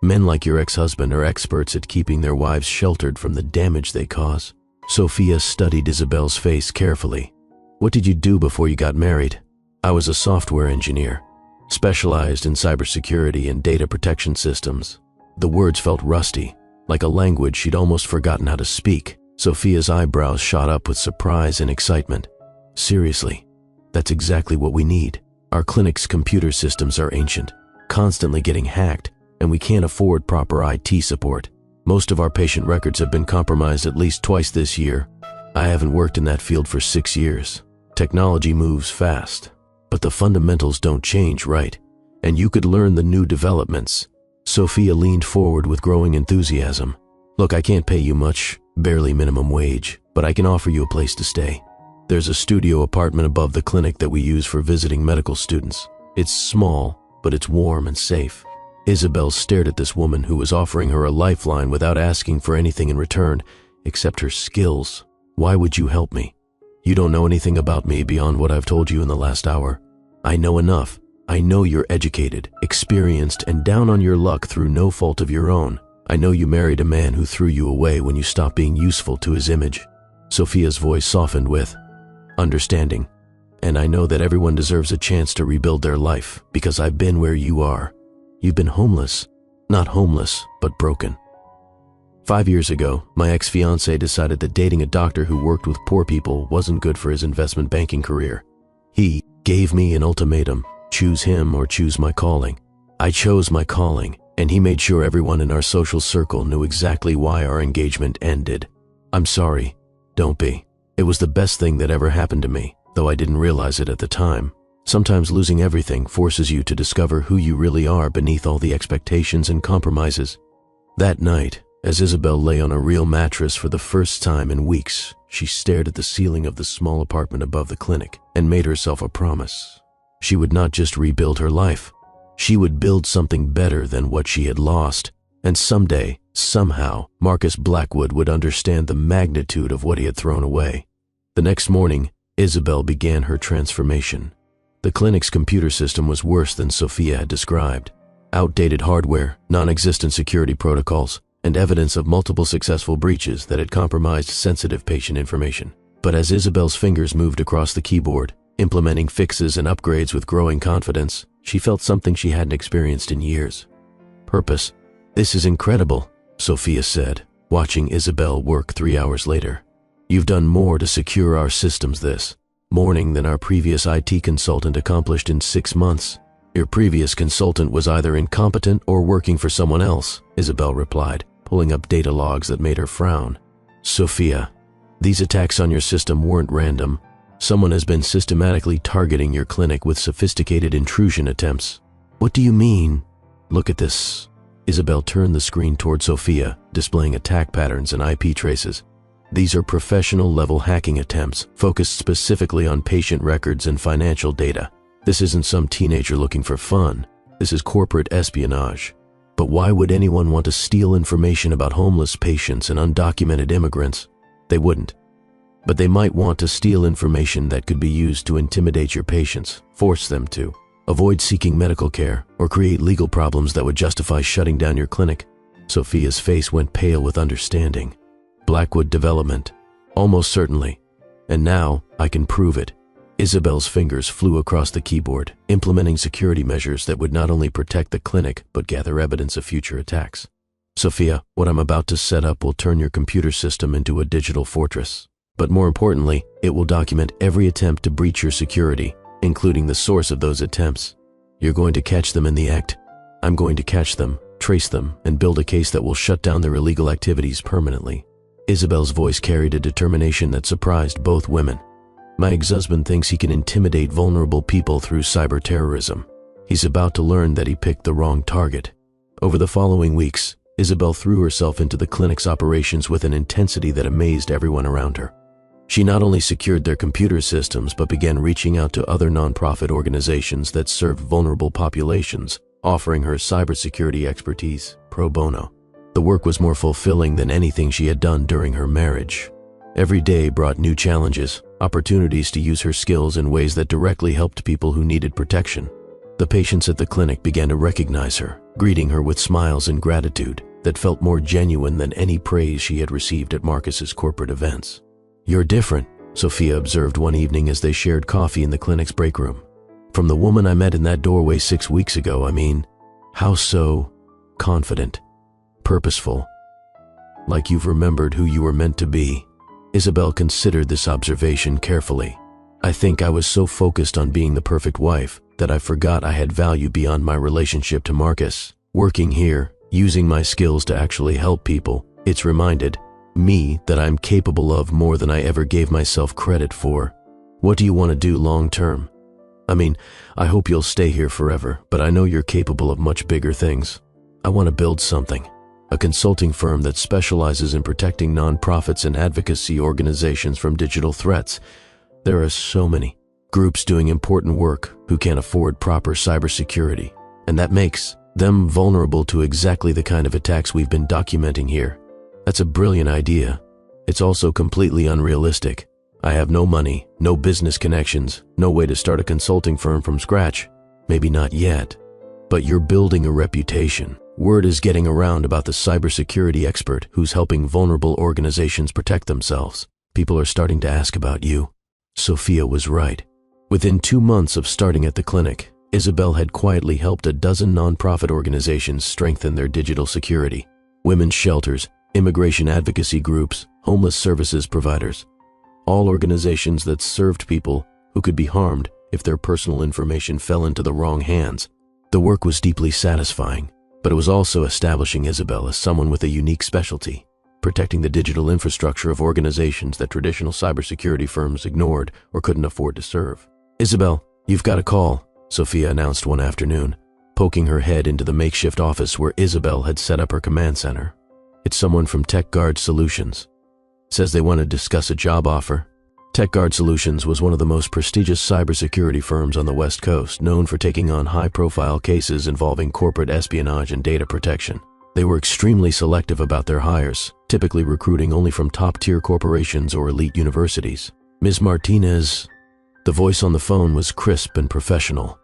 Men like your ex-husband are experts at keeping their wives sheltered from the damage they cause." Sophia studied Isabel's face carefully. "What did you do before you got married?" "I was a software engineer, specialized in cybersecurity and data protection systems." The words felt rusty, like a language she'd almost forgotten how to speak. Sophia's eyebrows shot up with surprise and excitement. "Seriously, that's exactly what we need. Our clinic's computer systems are ancient, constantly getting hacked, and we can't afford proper IT support. Most of our patient records have been compromised at least twice this year. I haven't worked in that field for 6 years. Technology moves fast, but the fundamentals don't change, right? And you could learn the new developments." Sophia leaned forward with growing enthusiasm. "Look, I can't pay you much, barely minimum wage, but I can offer you a place to stay. There's a studio apartment above the clinic that we use for visiting medical students. It's small, but it's warm and safe." Isabel stared at this woman who was offering her a lifeline without asking for anything in return, except her skills. "Why would you help me? You don't know anything about me beyond what I've told you in the last hour. I know enough. I know you're educated, experienced, and down on your luck through no fault of your own. I know you married a man who threw you away when you stopped being useful to his image." Sophia's voice softened with understanding. "And I know that everyone deserves a chance to rebuild their life because I've been where you are. You've been homeless. Not homeless, but broken. 5 years ago, my ex-fiancé decided that dating a doctor who worked with poor people wasn't good for his investment banking career. He gave me an ultimatum: choose him or choose my calling. I chose my calling, and he made sure everyone in our social circle knew exactly why our engagement ended. I'm sorry. Don't be. It was the best thing that ever happened to me, though I didn't realize it at the time. Sometimes losing everything forces you to discover who you really are beneath all the expectations and compromises. That night, as Isabel lay on a real mattress for the first time in weeks, she stared at the ceiling of the small apartment above the clinic and made herself a promise. She would not just rebuild her life. She would build something better than what she had lost. And someday, somehow, Marcus Blackwood would understand the magnitude of what he had thrown away. The next morning, Isabel began her transformation. The clinic's computer system was worse than Sophia had described. Outdated hardware, non-existent security protocols, and evidence of multiple successful breaches that had compromised sensitive patient information. But as Isabel's fingers moved across the keyboard, implementing fixes and upgrades with growing confidence, she felt something she hadn't experienced in years. Purpose. "This is incredible," Sophia said, watching Isabel work 3 hours later. "You've done more to secure our systems this morning than our previous IT consultant accomplished in 6 months. Your previous consultant was either incompetent or working for someone else," Isabel replied, pulling up data logs that made her frown. "Sophia, these attacks on your system weren't random. Someone has been systematically targeting your clinic with sophisticated intrusion attempts." "What do you mean?" "Look at this." Isabel turned the screen toward Sophia, displaying attack patterns and IP traces. "These are professional-level hacking attempts, focused specifically on patient records and financial data. This isn't some teenager looking for fun. This is corporate espionage. But why would anyone want to steal information about homeless patients and undocumented immigrants? They wouldn't. But they might want to steal information that could be used to intimidate your patients, force them to avoid seeking medical care, or create legal problems that would justify shutting down your clinic." Sophia's face went pale with understanding. "Blackwood development. Almost certainly. And now, I can prove it." Isabel's fingers flew across the keyboard, implementing security measures that would not only protect the clinic, but gather evidence of future attacks. "Sophia, what I'm about to set up will turn your computer system into a digital fortress. But more importantly, it will document every attempt to breach your security, including the source of those attempts. You're going to catch them in the act. I'm going to catch them, trace them, and build a case that will shut down their illegal activities permanently." Isabel's voice carried a determination that surprised both women. "My ex-husband thinks he can intimidate vulnerable people through cyber terrorism. He's about to learn that he picked the wrong target." Over the following weeks, Isabel threw herself into the clinic's operations with an intensity that amazed everyone around her. She not only secured their computer systems, but began reaching out to other nonprofit organizations that served vulnerable populations, offering her cybersecurity expertise pro bono. The work was more fulfilling than anything she had done during her marriage. Every day brought new challenges, opportunities to use her skills in ways that directly helped people who needed protection. The patients at the clinic began to recognize her, greeting her with smiles and gratitude that felt more genuine than any praise she had received at Marcus's corporate events. "You're different," Sophia observed one evening as they shared coffee in the clinic's break room. "From the woman I met in that doorway 6 weeks ago, I mean. How so confident, purposeful, like you've remembered who you were meant to be." Isabel considered this observation carefully. "I think I was so focused on being the perfect wife that I forgot I had value beyond my relationship to Marcus. Working here, using my skills to actually help people, it's reminded me that I'm capable of more than I ever gave myself credit for." "What do you want to do long term?" "I mean, I hope you'll stay here forever, but I know you're capable of much bigger things. I want to build something. A consulting firm that specializes in protecting nonprofits and advocacy organizations from digital threats. There are so many groups doing important work who can't afford proper cybersecurity, and that makes them vulnerable to exactly the kind of attacks we've been documenting here. That's a brilliant idea. It's also completely unrealistic. I have no money, no business connections, no way to start a consulting firm from scratch. Maybe not yet. But you're building a reputation. Word is getting around about the cybersecurity expert who's helping vulnerable organizations protect themselves. People are starting to ask about you." Sophia was right. Within 2 months of starting at the clinic, Isabel had quietly helped a dozen nonprofit organizations strengthen their digital security. Women's shelters, immigration advocacy groups, homeless services providers. All organizations that served people who could be harmed if their personal information fell into the wrong hands. The work was deeply satisfying, but it was also establishing Isabel as someone with a unique specialty. protecting the digital infrastructure of organizations that traditional cybersecurity firms ignored or couldn't afford to serve. "Isabel, you've got a call," Sophia announced one afternoon, poking her head into the makeshift office where Isabel had set up her command center. "It's someone from TechGuard Solutions. Says they want to discuss a job offer." TechGuard Solutions was one of the most prestigious cybersecurity firms on the West Coast, known for taking on high-profile cases involving corporate espionage and data protection. They were extremely selective about their hires, typically recruiting only from top-tier corporations or elite universities. "Ms. Martinez," the voice on the phone was crisp and professional.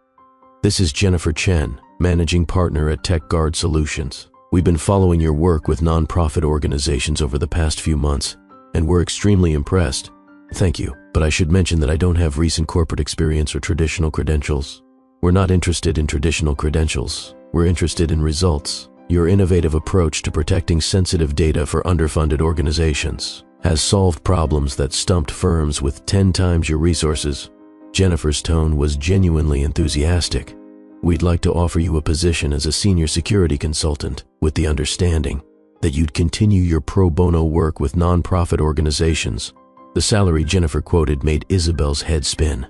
"This is Jennifer Chen, managing partner at TechGuard Solutions. We've been following your work with nonprofit organizations over the past few months, and we're extremely impressed. Thank you, but I should mention that I don't have recent corporate experience or traditional credentials. We're not interested in traditional credentials. We're interested in results. Your innovative approach to protecting sensitive data for underfunded organizations has solved problems that stumped firms with 10 times your resources." Jennifer's tone was genuinely enthusiastic. "We'd like to offer you a position as a senior security consultant with the understanding that you'd continue your pro bono work with nonprofit organizations." The salary Jennifer quoted made Isabel's head spin.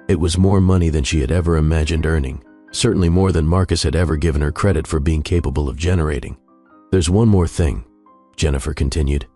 It was more money than she had ever imagined earning, certainly more than Marcus had ever given her credit for being capable of generating. "There's one more thing," Jennifer continued.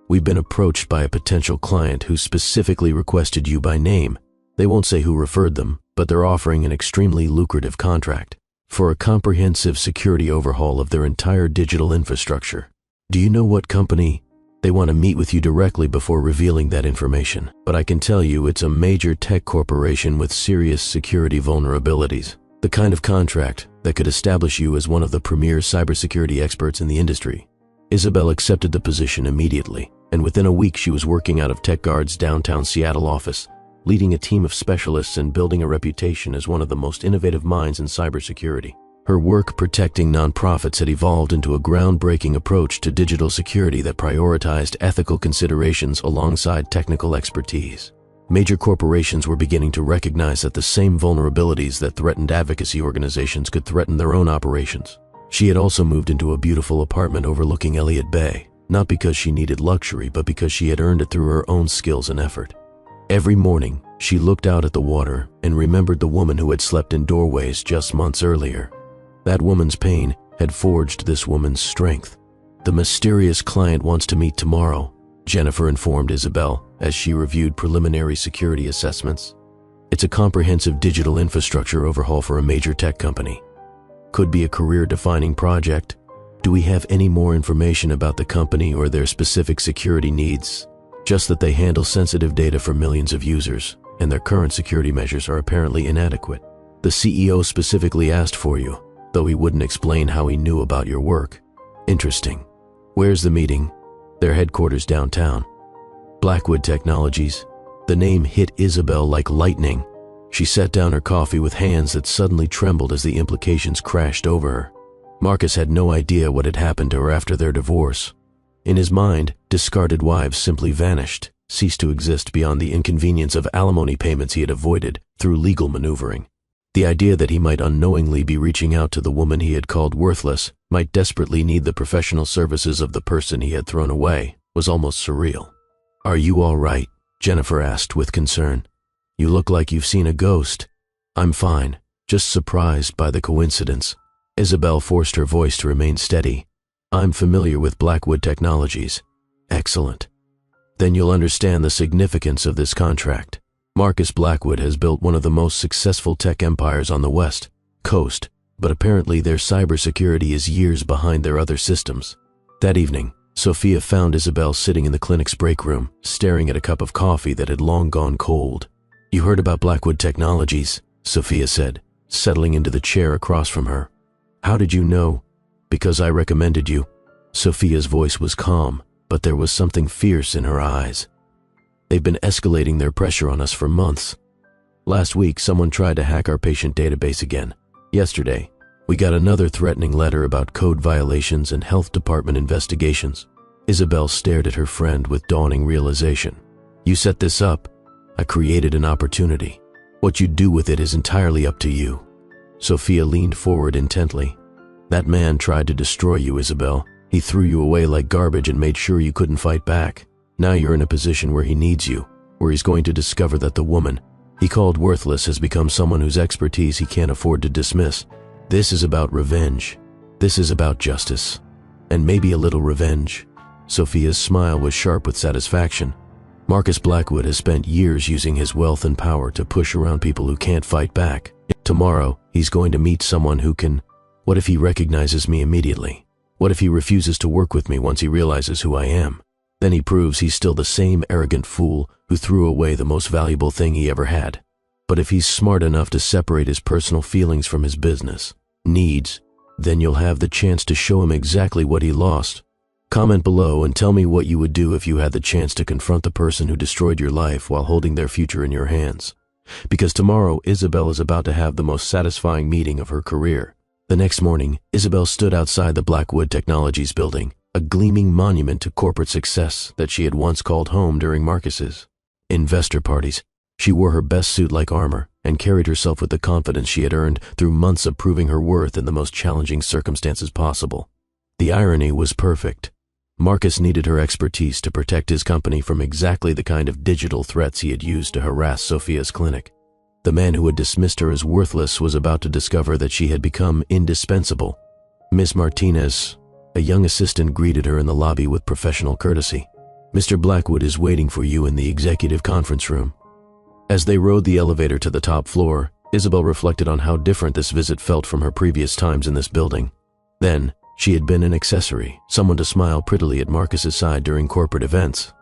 "We've been approached by a potential client who specifically requested you by name. They won't say who referred them, but they're offering an extremely lucrative contract for a comprehensive security overhaul of their entire digital infrastructure. Do you know what company? They want to meet with you directly before revealing that information, but I can tell you it's a major tech corporation with serious security vulnerabilities. The kind of contract that could establish you as one of the premier cybersecurity experts in the industry." Isabel accepted the position immediately, and within a week she was working out of TechGuard's downtown Seattle office, leading a team of specialists and building a reputation as one of the most innovative minds in cybersecurity. Her work protecting nonprofits had evolved into a groundbreaking approach to digital security that prioritized ethical considerations alongside technical expertise. Major corporations were beginning to recognize that the same vulnerabilities that threatened advocacy organizations could threaten their own operations. She had also moved into a beautiful apartment overlooking Elliott Bay, not because she needed luxury, but because she had earned it through her own skills and effort. Every morning, she looked out at the water and remembered the woman who had slept in doorways just months earlier. That woman's pain had forged this woman's strength. "The mysterious client wants to meet tomorrow," Jennifer informed Isabel as she reviewed preliminary security assessments. "It's a comprehensive digital infrastructure overhaul for a major tech company. Could be a career-defining project. Do we have any more information about the company or their specific security needs?" "Just that they handle sensitive data for millions of users, and their current security measures are apparently inadequate. The CEO specifically asked for you, though he wouldn't explain how he knew about your work." "Interesting. Where's the meeting?" "Their headquarters downtown." "Blackwood Technologies." The name hit Isabel like lightning. She set down her coffee with hands that suddenly trembled as the implications crashed over her. Marcus had no idea what had happened to her after their divorce. In his mind, discarded wives simply vanished, ceased to exist beyond the inconvenience of alimony payments he had avoided through legal maneuvering. The idea that he might unknowingly be reaching out to the woman he had called worthless, might desperately need the professional services of the person he had thrown away, was almost surreal. "Are you all right?" Jennifer asked with concern. "You look like you've seen a ghost." "I'm fine, just surprised by the coincidence." Isabel forced her voice to remain steady. "I'm familiar with Blackwood Technologies." "Excellent. Then you'll understand the significance of this contract. Marcus Blackwood has built one of the most successful tech empires on the West Coast, but apparently their cybersecurity is years behind their other systems." That evening, Sophia found Isabel sitting in the clinic's break room, staring at a cup of coffee that had long gone cold. "You heard about Blackwood Technologies," Sophia said, settling into the chair across from her. "How did you know?" "Because I recommended you." Sophia's voice was calm, but there was something fierce in her eyes. "They've been escalating their pressure on us for months. Last week, someone tried to hack our patient database again. Yesterday, we got another threatening letter about code violations and health department investigations." Isabel stared at her friend with dawning realization. "You set this up. I created an opportunity. What you do with it is entirely up to you." Sophia leaned forward intently. "That man tried to destroy you, Isabel. He threw you away like garbage and made sure you couldn't fight back. Now you're in a position where he needs you, where he's going to discover that the woman he called worthless has become someone whose expertise he can't afford to dismiss. This is about revenge. This is about justice. And maybe a little revenge. Sophia's smile was sharp with satisfaction. Marcus Blackwood has spent years using his wealth and power to push around people who can't fight back. Tomorrow, he's going to meet someone who can. What if he recognizes me immediately? What if he refuses to work with me once he realizes who I am? Then he proves he's still the same arrogant fool who threw away the most valuable thing he ever had. But if he's smart enough to separate his personal feelings from his business needs, then you'll have the chance to show him exactly what he lost. Comment below and tell me what you would do if you had the chance to confront the person who destroyed your life while holding their future in your hands. Because tomorrow, Isabel is about to have the most satisfying meeting of her career. The next morning, Isabel stood outside the Blackwood Technologies building, a gleaming monument to corporate success that she had once called home during Marcus's investor parties. She wore her best suit like armor and carried herself with the confidence she had earned through months of proving her worth in the most challenging circumstances possible. The irony was perfect. Marcus needed her expertise to protect his company from exactly the kind of digital threats he had used to harass Sophia's clinic. The man who had dismissed her as worthless was about to discover that she had become indispensable. Miss Martinez, a young assistant, greeted her in the lobby with professional courtesy. Mr. Blackwood is waiting for you in the executive conference room. As they rode the elevator to the top floor, Isabel reflected on how different this visit felt from her previous times in this building. Then, she had been an accessory, someone to smile prettily at Marcus's side during corporate events.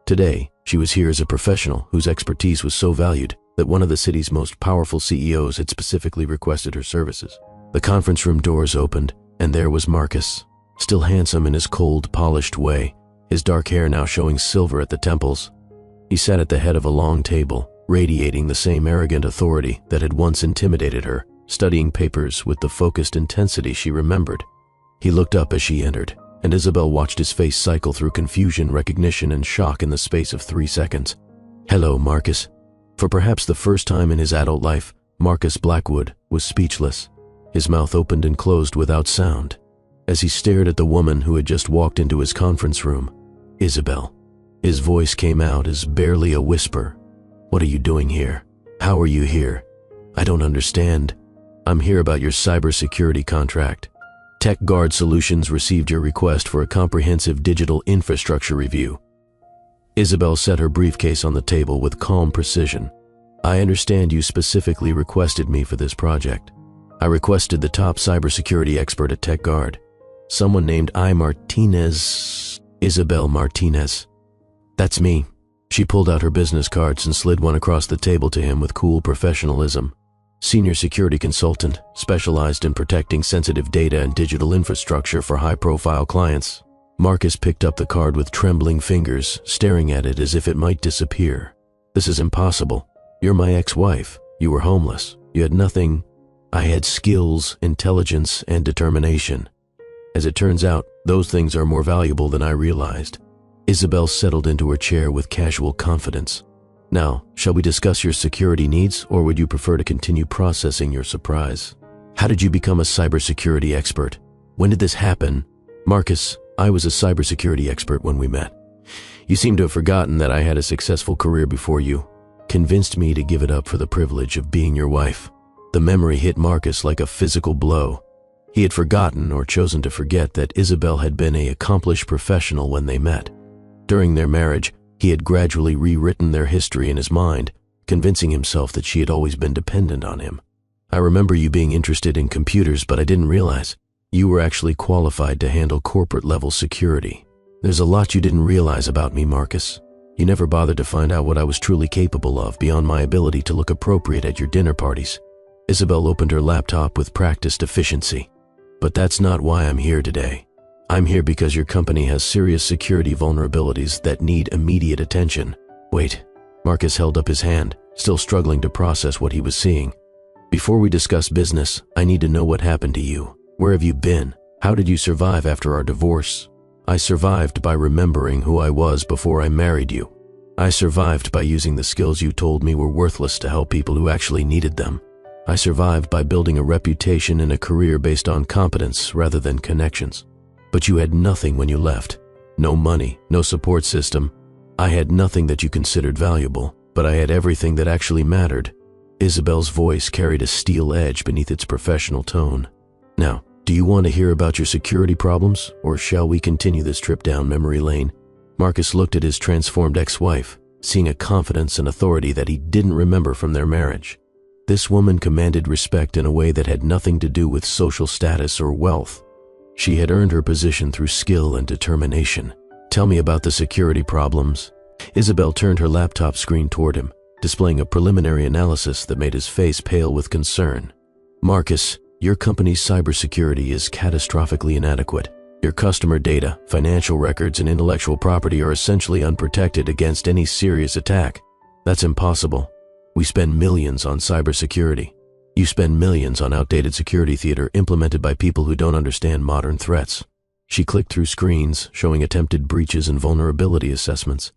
Today, she was here as a professional whose expertise was so valued that one of the city's most powerful CEOs had specifically requested her services. The conference room doors opened, and there was Marcus, still handsome in his cold, polished way, his dark hair now showing silver at the temples. He sat at the head of a long table, radiating the same arrogant authority that had once intimidated her, studying papers with the focused intensity she remembered. He looked up as she entered, and Isabel watched his face cycle through confusion, recognition, and shock in the space of 3 seconds. "Hello, Marcus." For perhaps the first time in his adult life, Marcus Blackwood was speechless. His mouth opened and closed without sound, as he stared at the woman who had just walked into his conference room. "Isabel." His voice came out as barely a whisper. "What are you doing here? How are you here? I don't understand. I'm here about your cybersecurity contract. TechGuard Solutions received your request for a comprehensive digital infrastructure review." Isabel set her briefcase on the table with calm precision. "I understand you specifically requested me for this project. I requested the top cybersecurity expert at TechGuard, someone named Isabel Martinez. That's me." She pulled out her business cards and slid one across the table to him with cool professionalism. "Senior security consultant, specialized in protecting sensitive data and digital infrastructure for high-profile clients." Marcus picked up the card with trembling fingers, staring at it as if it might disappear. "This is impossible. You're my ex-wife. You were homeless. You had nothing. I had skills, intelligence, and determination. As it turns out, those things are more valuable than I realized." Isabel settled into her chair with casual confidence. "Now, shall we discuss your security needs, or would you prefer to continue processing your surprise? How did you become a cybersecurity expert? When did this happen?" "Marcus, I was a cybersecurity expert when we met. You seem to have forgotten that I had a successful career before you. Convinced me to give it up for the privilege of being your wife." The memory hit Marcus like a physical blow. He had forgotten or chosen to forget that Isabel had been an accomplished professional when they met. During their marriage, he had gradually rewritten their history in his mind, convincing himself that she had always been dependent on him. "I remember you being interested in computers, but I didn't realize you were actually qualified to handle corporate-level security. There's a lot you didn't realize about me, Marcus. You never bothered to find out what I was truly capable of beyond my ability to look appropriate at your dinner parties." Isabel opened her laptop with practiced efficiency. "But that's not why I'm here today. I'm here because your company has serious security vulnerabilities that need immediate attention." "Wait." Marcus held up his hand, still struggling to process what he was seeing. "Before we discuss business, I need to know what happened to you. Where have you been? How did you survive after our divorce?" "I survived by remembering who I was before I married you. I survived by using the skills you told me were worthless to help people who actually needed them. I survived by building a reputation and a career based on competence rather than connections. But you had nothing when you left. No money, no support system. I had nothing that you considered valuable, but I had everything that actually mattered. Isabel's voice carried a steel edge beneath its professional tone. Now, do you want to hear about your security problems, or shall we continue this trip down memory lane? Marcus looked at his transformed ex-wife, seeing a confidence and authority that he didn't remember from their marriage. This woman commanded respect in a way that had nothing to do with social status or wealth. She had earned her position through skill and determination. Tell me about the security problems. Isabel turned her laptop screen toward him, displaying a preliminary analysis that made his face pale with concern. Marcus, your company's cybersecurity is catastrophically inadequate. Your customer data, financial records, and intellectual property are essentially unprotected against any serious attack. That's impossible. We spend millions on cybersecurity. You spend millions on outdated security theater implemented by people who don't understand modern threats. She clicked through screens, showing attempted breaches and vulnerability assessments.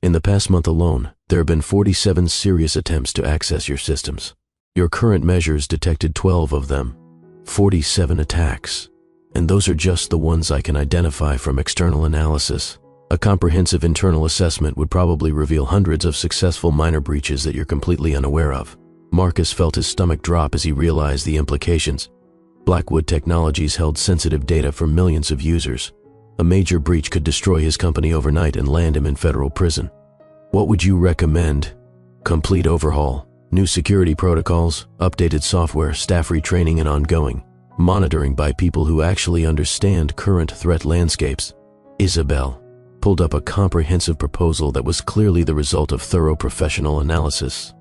In the past month alone, there have been 47 serious attempts to access your systems. Your current measures detected 12 of them. 47 attacks. And those are just the ones I can identify from external analysis. A comprehensive internal assessment would probably reveal hundreds of successful minor breaches that you're completely unaware of. Marcus felt his stomach drop as he realized the implications. Blackwood Technologies held sensitive data for millions of users. A major breach could destroy his company overnight and land him in federal prison. What would you recommend? Complete overhaul, new security protocols, updated software, staff retraining, and ongoing monitoring by people who actually understand current threat landscapes. Isabel pulled up a comprehensive proposal that was clearly the result of thorough professional analysis.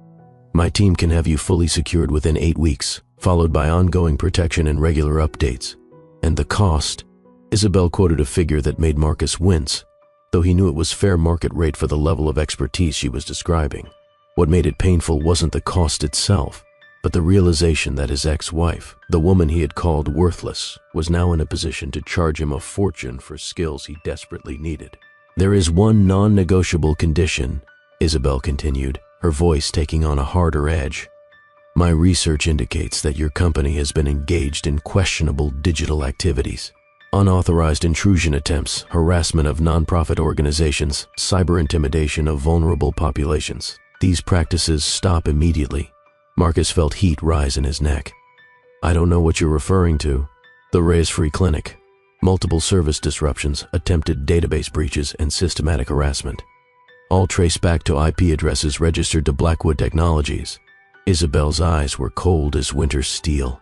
My team can have you fully secured within 8 weeks, followed by ongoing protection and regular updates. And the cost? Isabel quoted a figure that made Marcus wince, though he knew it was fair market rate for the level of expertise she was describing. What made it painful wasn't the cost itself, but the realization that his ex-wife, the woman he had called worthless, was now in a position to charge him a fortune for skills he desperately needed. There is one non-negotiable condition, Isabel continued, her voice taking on a harder edge. My research indicates that your company has been engaged in questionable digital activities. Unauthorized intrusion attempts, harassment of nonprofit organizations, cyber intimidation of vulnerable populations. These practices stop immediately. Marcus felt heat rise in his neck. I don't know what you're referring to. The Reyes Free Clinic. Multiple service disruptions, attempted database breaches, and systematic harassment. All trace back to IP addresses registered to Blackwood Technologies. Isabel's eyes were cold as winter steel.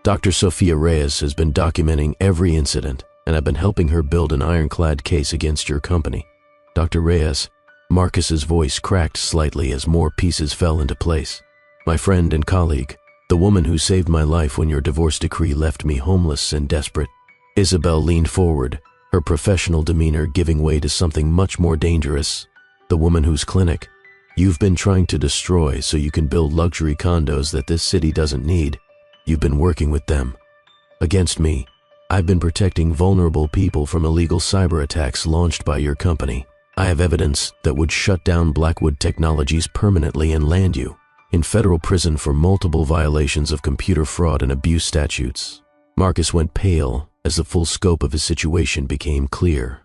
Dr. Sophia Reyes has been documenting every incident, and I've been helping her build an ironclad case against your company. Dr. Reyes, Marcus's voice cracked slightly as more pieces fell into place. My friend and colleague, the woman who saved my life when your divorce decree left me homeless and desperate. Isabel leaned forward, her professional demeanor giving way to something much more dangerous. The woman whose clinic you've been trying to destroy so you can build luxury condos that this city doesn't need. You've been working with them. Against me, I've been protecting vulnerable people from illegal cyber attacks launched by your company. I have evidence that would shut down Blackwood Technologies permanently and land you in federal prison for multiple violations of computer fraud and abuse statutes. Marcus went pale as the full scope of his situation became clear.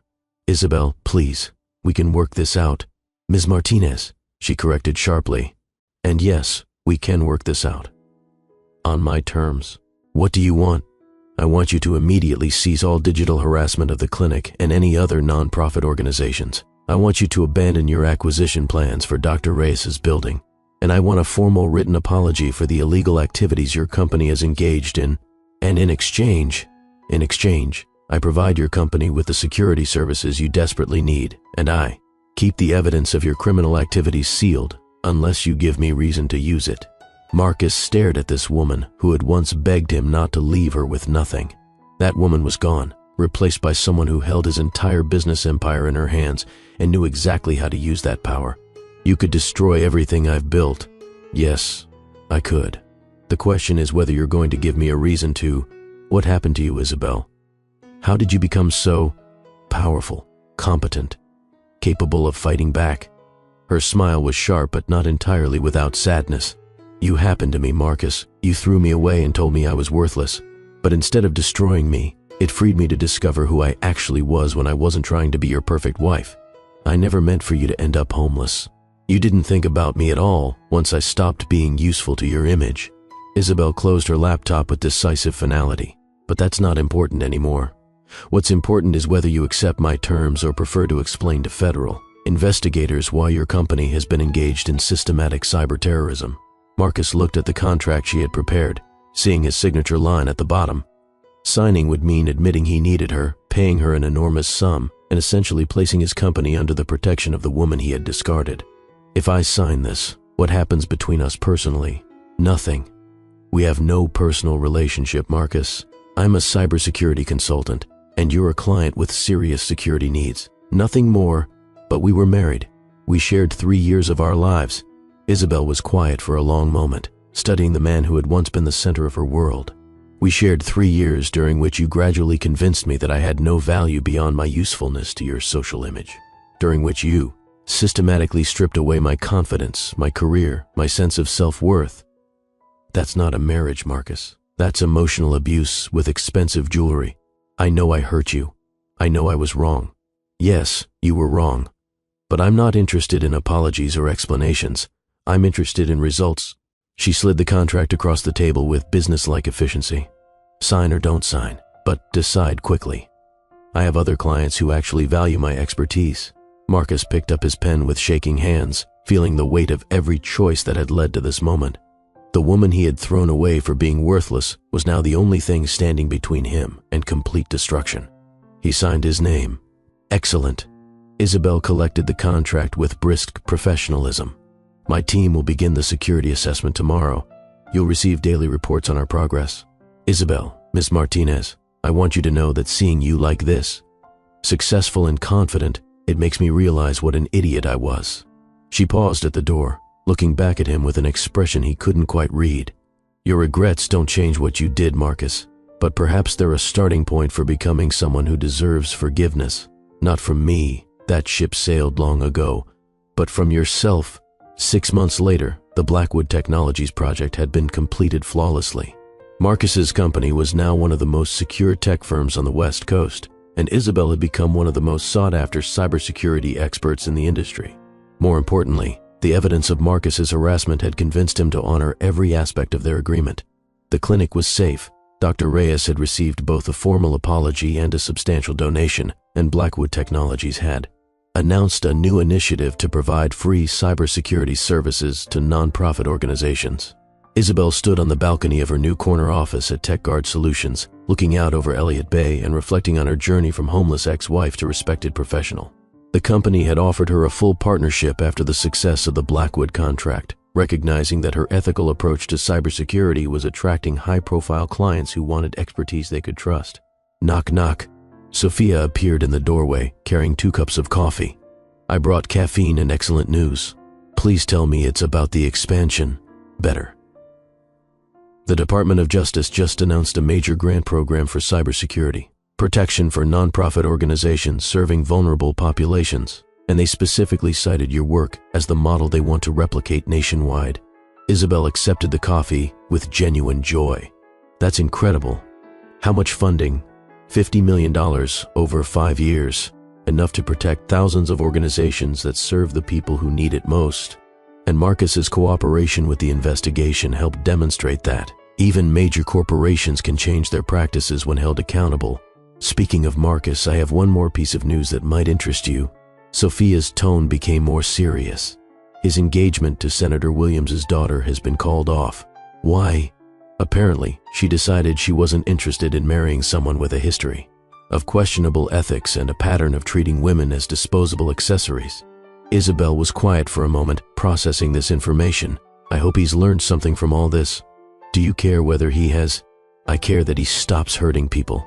Isabel, please, we can work this out. Ms. Martinez, she corrected sharply. And yes, we can work this out. On my terms. What do you want? I want you to immediately cease all digital harassment of the clinic and any other nonprofit organizations. I want you to abandon your acquisition plans for Dr. Reyes's building. And I want a formal written apology for the illegal activities your company has engaged in. And in exchange, I provide your company with the security services you desperately need, and I keep the evidence of your criminal activities sealed unless you give me reason to use it. Marcus stared at this woman who had once begged him not to leave her with nothing. That woman was gone, replaced by someone who held his entire business empire in her hands and knew exactly how to use that power. You could destroy everything I've built. Yes, I could. The question is whether you're going to give me a reason to. What happened to you, Isabel? How did you become so powerful, competent, capable of fighting back? Her smile was sharp but not entirely without sadness. You happened to me, Marcus. You threw me away and told me I was worthless. But instead of destroying me, It freed me to discover who I actually was when I wasn't trying to be your perfect wife. I never meant for you to end up homeless. You didn't think about me at all once I stopped being useful to your image." Isabel closed her laptop with decisive finality. "But that's not important anymore. What's important is whether you accept my terms or prefer to explain to federal investigators why your company has been engaged in systematic cyber terrorism." Marcus looked at the contract she had prepared, seeing his signature line at the bottom. Signing would mean admitting he needed her, paying her an enormous sum, and essentially placing his company under the protection of the woman he had discarded. "If I sign this, what happens between us personally? Nothing. We have no personal relationship, Marcus. I'm a cybersecurity consultant, and you're a client with serious security needs. Nothing more, but we were married. We shared 3 years of our lives." Isabel was quiet for a long moment, studying the man who had once been the center of her world. "We shared 3 years during which you gradually convinced me that I had no value beyond my usefulness to your social image. During which you systematically stripped away my confidence, my career, my sense of self-worth. That's not a marriage, Marcus. That's emotional abuse with expensive jewelry. I know I hurt you. I know I was wrong. Yes, you were wrong. But I'm not interested in apologies or explanations. I'm interested in results." She slid the contract across the table with businesslike efficiency. "Sign or don't sign, but decide quickly. I have other clients who actually value my expertise." Marcus picked up his pen with shaking hands, feeling the weight of every choice that had led to this moment. The woman he had thrown away for being worthless was now the only thing standing between him and complete destruction. He signed his name. "Excellent." Isabel collected the contract with brisk professionalism. "My team will begin the security assessment tomorrow. You'll receive daily reports on our progress. Isabel, Miss Martinez, I want you to know that seeing you like this, successful and confident, it makes me realize what an idiot I was." She paused at the door, looking back at him with an expression he couldn't quite read. "Your regrets don't change what you did, Marcus, but perhaps they're a starting point for becoming someone who deserves forgiveness. Not from me, that ship sailed long ago, but from yourself." 6 months later, the Blackwood Technologies project had been completed flawlessly. Marcus's company was now one of the most secure tech firms on the West Coast, and Isabel had become one of the most sought-after cybersecurity experts in the industry. More importantly, the evidence of Marcus's harassment had convinced him to honor every aspect of their agreement. The clinic was safe. Dr. Reyes had received both a formal apology and a substantial donation, and Blackwood Technologies had announced a new initiative to provide free cybersecurity services to nonprofit organizations. Isabel stood on the balcony of her new corner office at TechGuard Solutions, looking out over Elliott Bay and reflecting on her journey from homeless ex-wife to respected professional. The company had offered her a full partnership after the success of the Blackwood contract, recognizing that her ethical approach to cybersecurity was attracting high-profile clients who wanted expertise they could trust. Knock, knock. Sophia appeared in the doorway, carrying 2 cups of coffee. "I brought caffeine and excellent news. Please tell me it's about the expansion. Better." The Department of Justice just announced a major grant program for cybersecurity, protection for nonprofit organizations serving vulnerable populations, and they specifically cited your work as the model they want to replicate nationwide. Isabel accepted the coffee with genuine joy. "That's incredible. How much funding?" $50 million over 5 years, enough to protect thousands of organizations that serve the people who need it most. And Marcus's cooperation with the investigation helped demonstrate that even major corporations can change their practices when held accountable. "Speaking of Marcus, I have one more piece of news that might interest you." Sophia's tone became more serious. "His engagement to Senator Williams's daughter has been called off." "Why?" Apparently, she decided she wasn't interested in marrying someone with a history of questionable ethics and a pattern of treating women as disposable accessories. Isabel was quiet for a moment, processing this information. "I hope he's learned something from all this. Do you care whether he has?" "I care that he stops hurting people.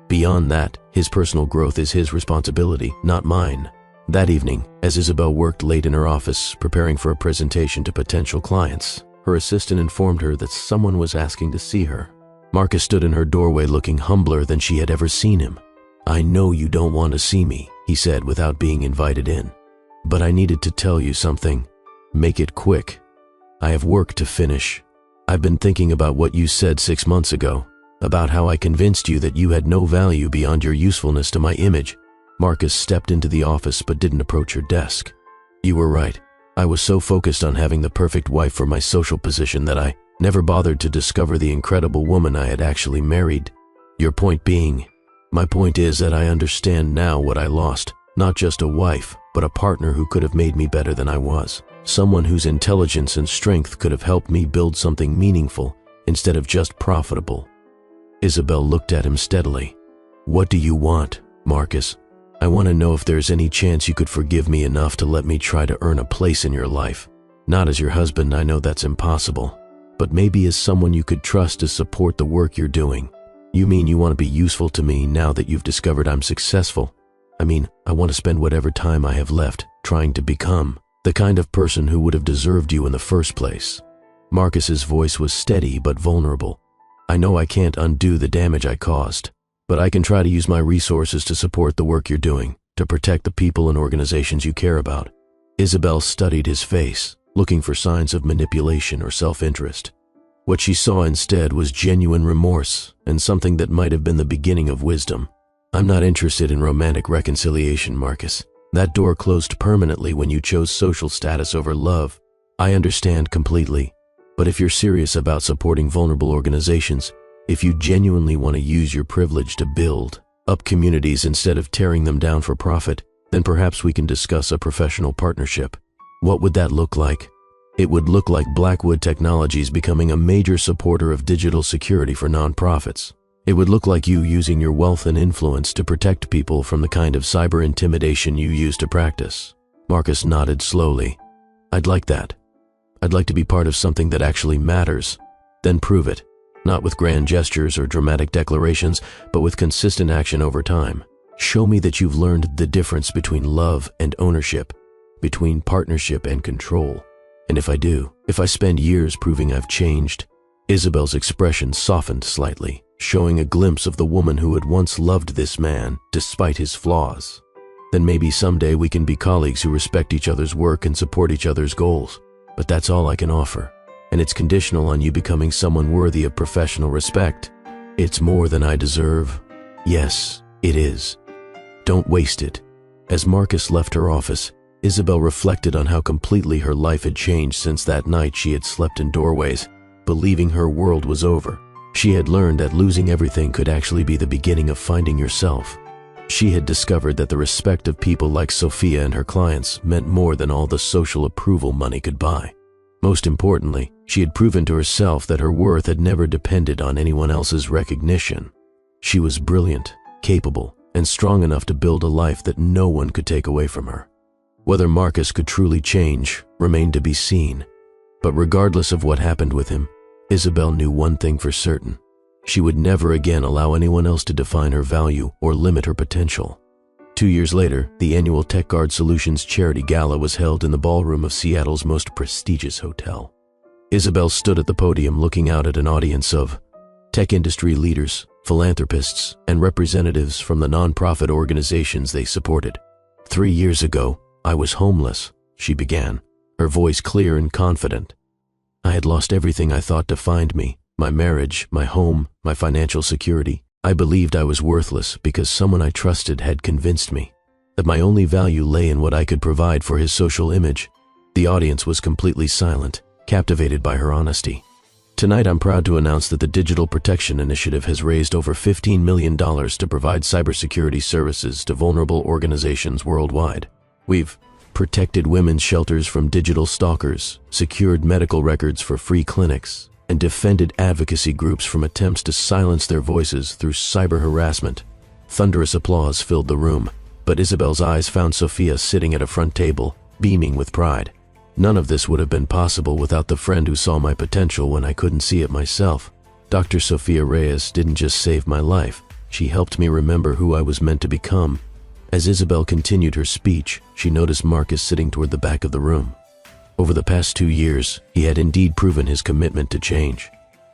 Beyond that, his personal growth is his responsibility, not mine." That evening, as Isabel worked late in her office, preparing for a presentation to potential clients, her assistant informed her that someone was asking to see her. Marcus stood in her doorway looking humbler than she had ever seen him. "I know you don't want to see me," he said without being invited in. "But I needed to tell you something. Make it quick. I have work to finish. I've been thinking about what you said 6 months ago. About how I convinced you that you had no value beyond your usefulness to my image. Marcus stepped into the office but didn't approach her desk. You were right. I was so focused on having the perfect wife for my social position that I never bothered to discover the incredible woman I had actually married. Your point being, my point is that I understand now what I lost. Not just a wife, but a partner who could have made me better than I was. Someone whose intelligence and strength could have helped me build something meaningful instead of just profitable. Isabel looked at him steadily. What do you want, Marcus? I want to know if there's any chance you could forgive me enough to let me try to earn a place in your life. Not as your husband, I know that's impossible, but maybe as someone you could trust to support the work you're doing. You mean you want to be useful to me now that you've discovered I'm successful? I mean, I want to spend whatever time I have left trying to become the kind of person who would have deserved you in the first place. Marcus's voice was steady but vulnerable. I know I can't undo the damage I caused, but I can try to use my resources to support the work you're doing, to protect the people and organizations you care about. Isabel studied his face, looking for signs of manipulation or self-interest. What she saw instead was genuine remorse and something that might have been the beginning of wisdom. I'm not interested in romantic reconciliation, Marcus. That door closed permanently when you chose social status over love. I understand completely. But if you're serious about supporting vulnerable organizations, if you genuinely want to use your privilege to build up communities instead of tearing them down for profit, then perhaps we can discuss a professional partnership. What would that look like? It would look like Blackwood Technologies becoming a major supporter of digital security for nonprofits. It would look like you using your wealth and influence to protect people from the kind of cyber intimidation you use to practice. Marcus nodded slowly. I'd like that. I'd like to be part of something that actually matters. Then prove it. Not with grand gestures or dramatic declarations, but with consistent action over time. Show me that you've learned the difference between love and ownership, between partnership and control. And if I do, if I spend years proving I've changed. Isabel's expression softened slightly, showing a glimpse of the woman who had once loved this man despite his flaws. Then maybe someday we can be colleagues who respect each other's work and support each other's goals. But that's all I can offer, and it's conditional on you becoming someone worthy of professional respect. It's more than I deserve. Yes, it is. Don't waste it. As Marcus left her office, Isabel reflected on how completely her life had changed since that night she had slept in doorways, believing her world was over. She had learned that losing everything could actually be the beginning of finding yourself. She had discovered that the respect of people like Sophia and her clients meant more than all the social approval money could buy. Most importantly, she had proven to herself that her worth had never depended on anyone else's recognition. She was brilliant, capable, and strong enough to build a life that no one could take away from her. Whether Marcus could truly change remained to be seen, but regardless of what happened with him, Isabel knew one thing for certain. She would never again allow anyone else to define her value or limit her potential. 2 years later, the annual TechGuard Solutions Charity Gala was held in the ballroom of Seattle's most prestigious hotel. Isabel stood at the podium looking out at an audience of tech industry leaders, philanthropists, and representatives from the nonprofit organizations they supported. 3 years ago, I was homeless, she began, her voice clear and confident. I had lost everything I thought defined me. My marriage, my home, my financial security. I believed I was worthless because someone I trusted had convinced me that my only value lay in what I could provide for his social image. The audience was completely silent, captivated by her honesty. Tonight I'm proud to announce that the Digital Protection Initiative has raised over $15 million to provide cybersecurity services to vulnerable organizations worldwide. We've protected women's shelters from digital stalkers, secured medical records for free clinics, and defended advocacy groups from attempts to silence their voices through cyber harassment. Thunderous applause filled the room, but Isabel's eyes found Sophia sitting at a front table, beaming with pride. None of this would have been possible without the friend who saw my potential when I couldn't see it myself. Dr. Sophia Reyes didn't just save my life, she helped me remember who I was meant to become. As Isabel continued her speech, she noticed Marcus sitting toward the back of the room. Over the past 2 years, he had indeed proven his commitment to change.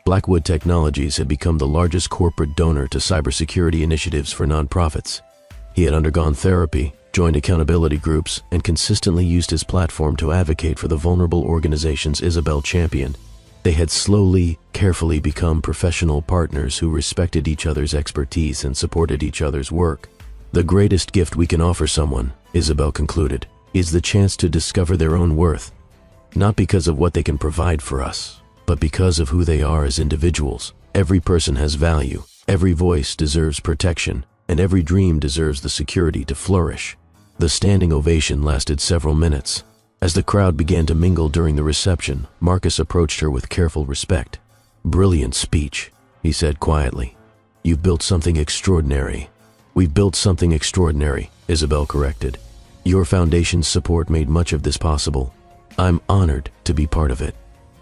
Blackwood Technologies had become the largest corporate donor to cybersecurity initiatives for nonprofits. He had undergone therapy, joined accountability groups, and consistently used his platform to advocate for the vulnerable organizations Isabel championed. They had slowly, carefully become professional partners who respected each other's expertise and supported each other's work. The greatest gift we can offer someone, Isabel concluded, is the chance to discover their own worth, not because of what they can provide for us, but because of who they are as individuals. Every person has value, every voice deserves protection, and every dream deserves the security to flourish. The standing ovation lasted several minutes. As the crowd began to mingle during the reception, Marcus approached her with careful respect. "Brilliant speech," he said quietly. "You've built something extraordinary." "We've built something extraordinary," Isabel corrected. "Your foundation's support made much of this possible. I'm honored to be part of it."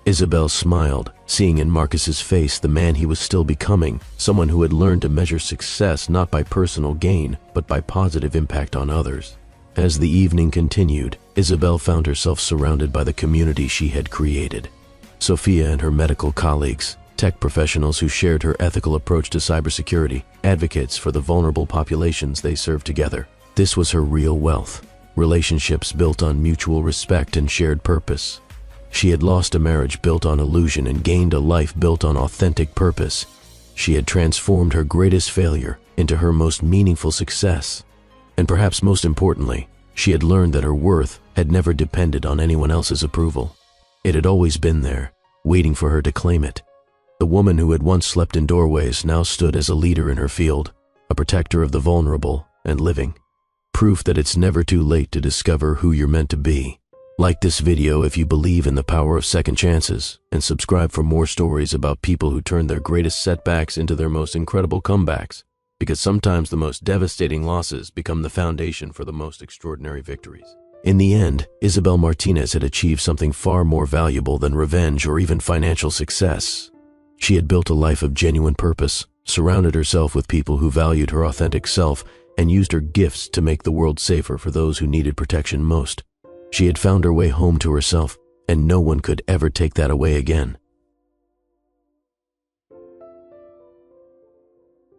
Isabel smiled, seeing in Marcus's face the man he was still becoming, someone who had learned to measure success not by personal gain, but by positive impact on others. As the evening continued, Isabel found herself surrounded by the community she had created. Sophia and her medical colleagues, tech professionals who shared her ethical approach to cybersecurity, advocates for the vulnerable populations they served together. This was her real wealth, relationships built on mutual respect and shared purpose. She had lost a marriage built on illusion and gained a life built on authentic purpose. She had transformed her greatest failure into her most meaningful success. And perhaps most importantly, she had learned that her worth had never depended on anyone else's approval. It had always been there, waiting for her to claim it. The woman who had once slept in doorways now stood as a leader in her field, a protector of the vulnerable and living. Proof that it's never too late to discover who you're meant to be. Like this video if you believe in the power of second chances, and subscribe for more stories about people who turned their greatest setbacks into their most incredible comebacks. Because sometimes the most devastating losses become the foundation for the most extraordinary victories. In the end, Isabel Martinez had achieved something far more valuable than revenge or even financial success. She had built a life of genuine purpose, surrounded herself with people who valued her authentic self, and used her gifts to make the world safer for those who needed protection most. She had found her way home to herself, and no one could ever take that away again.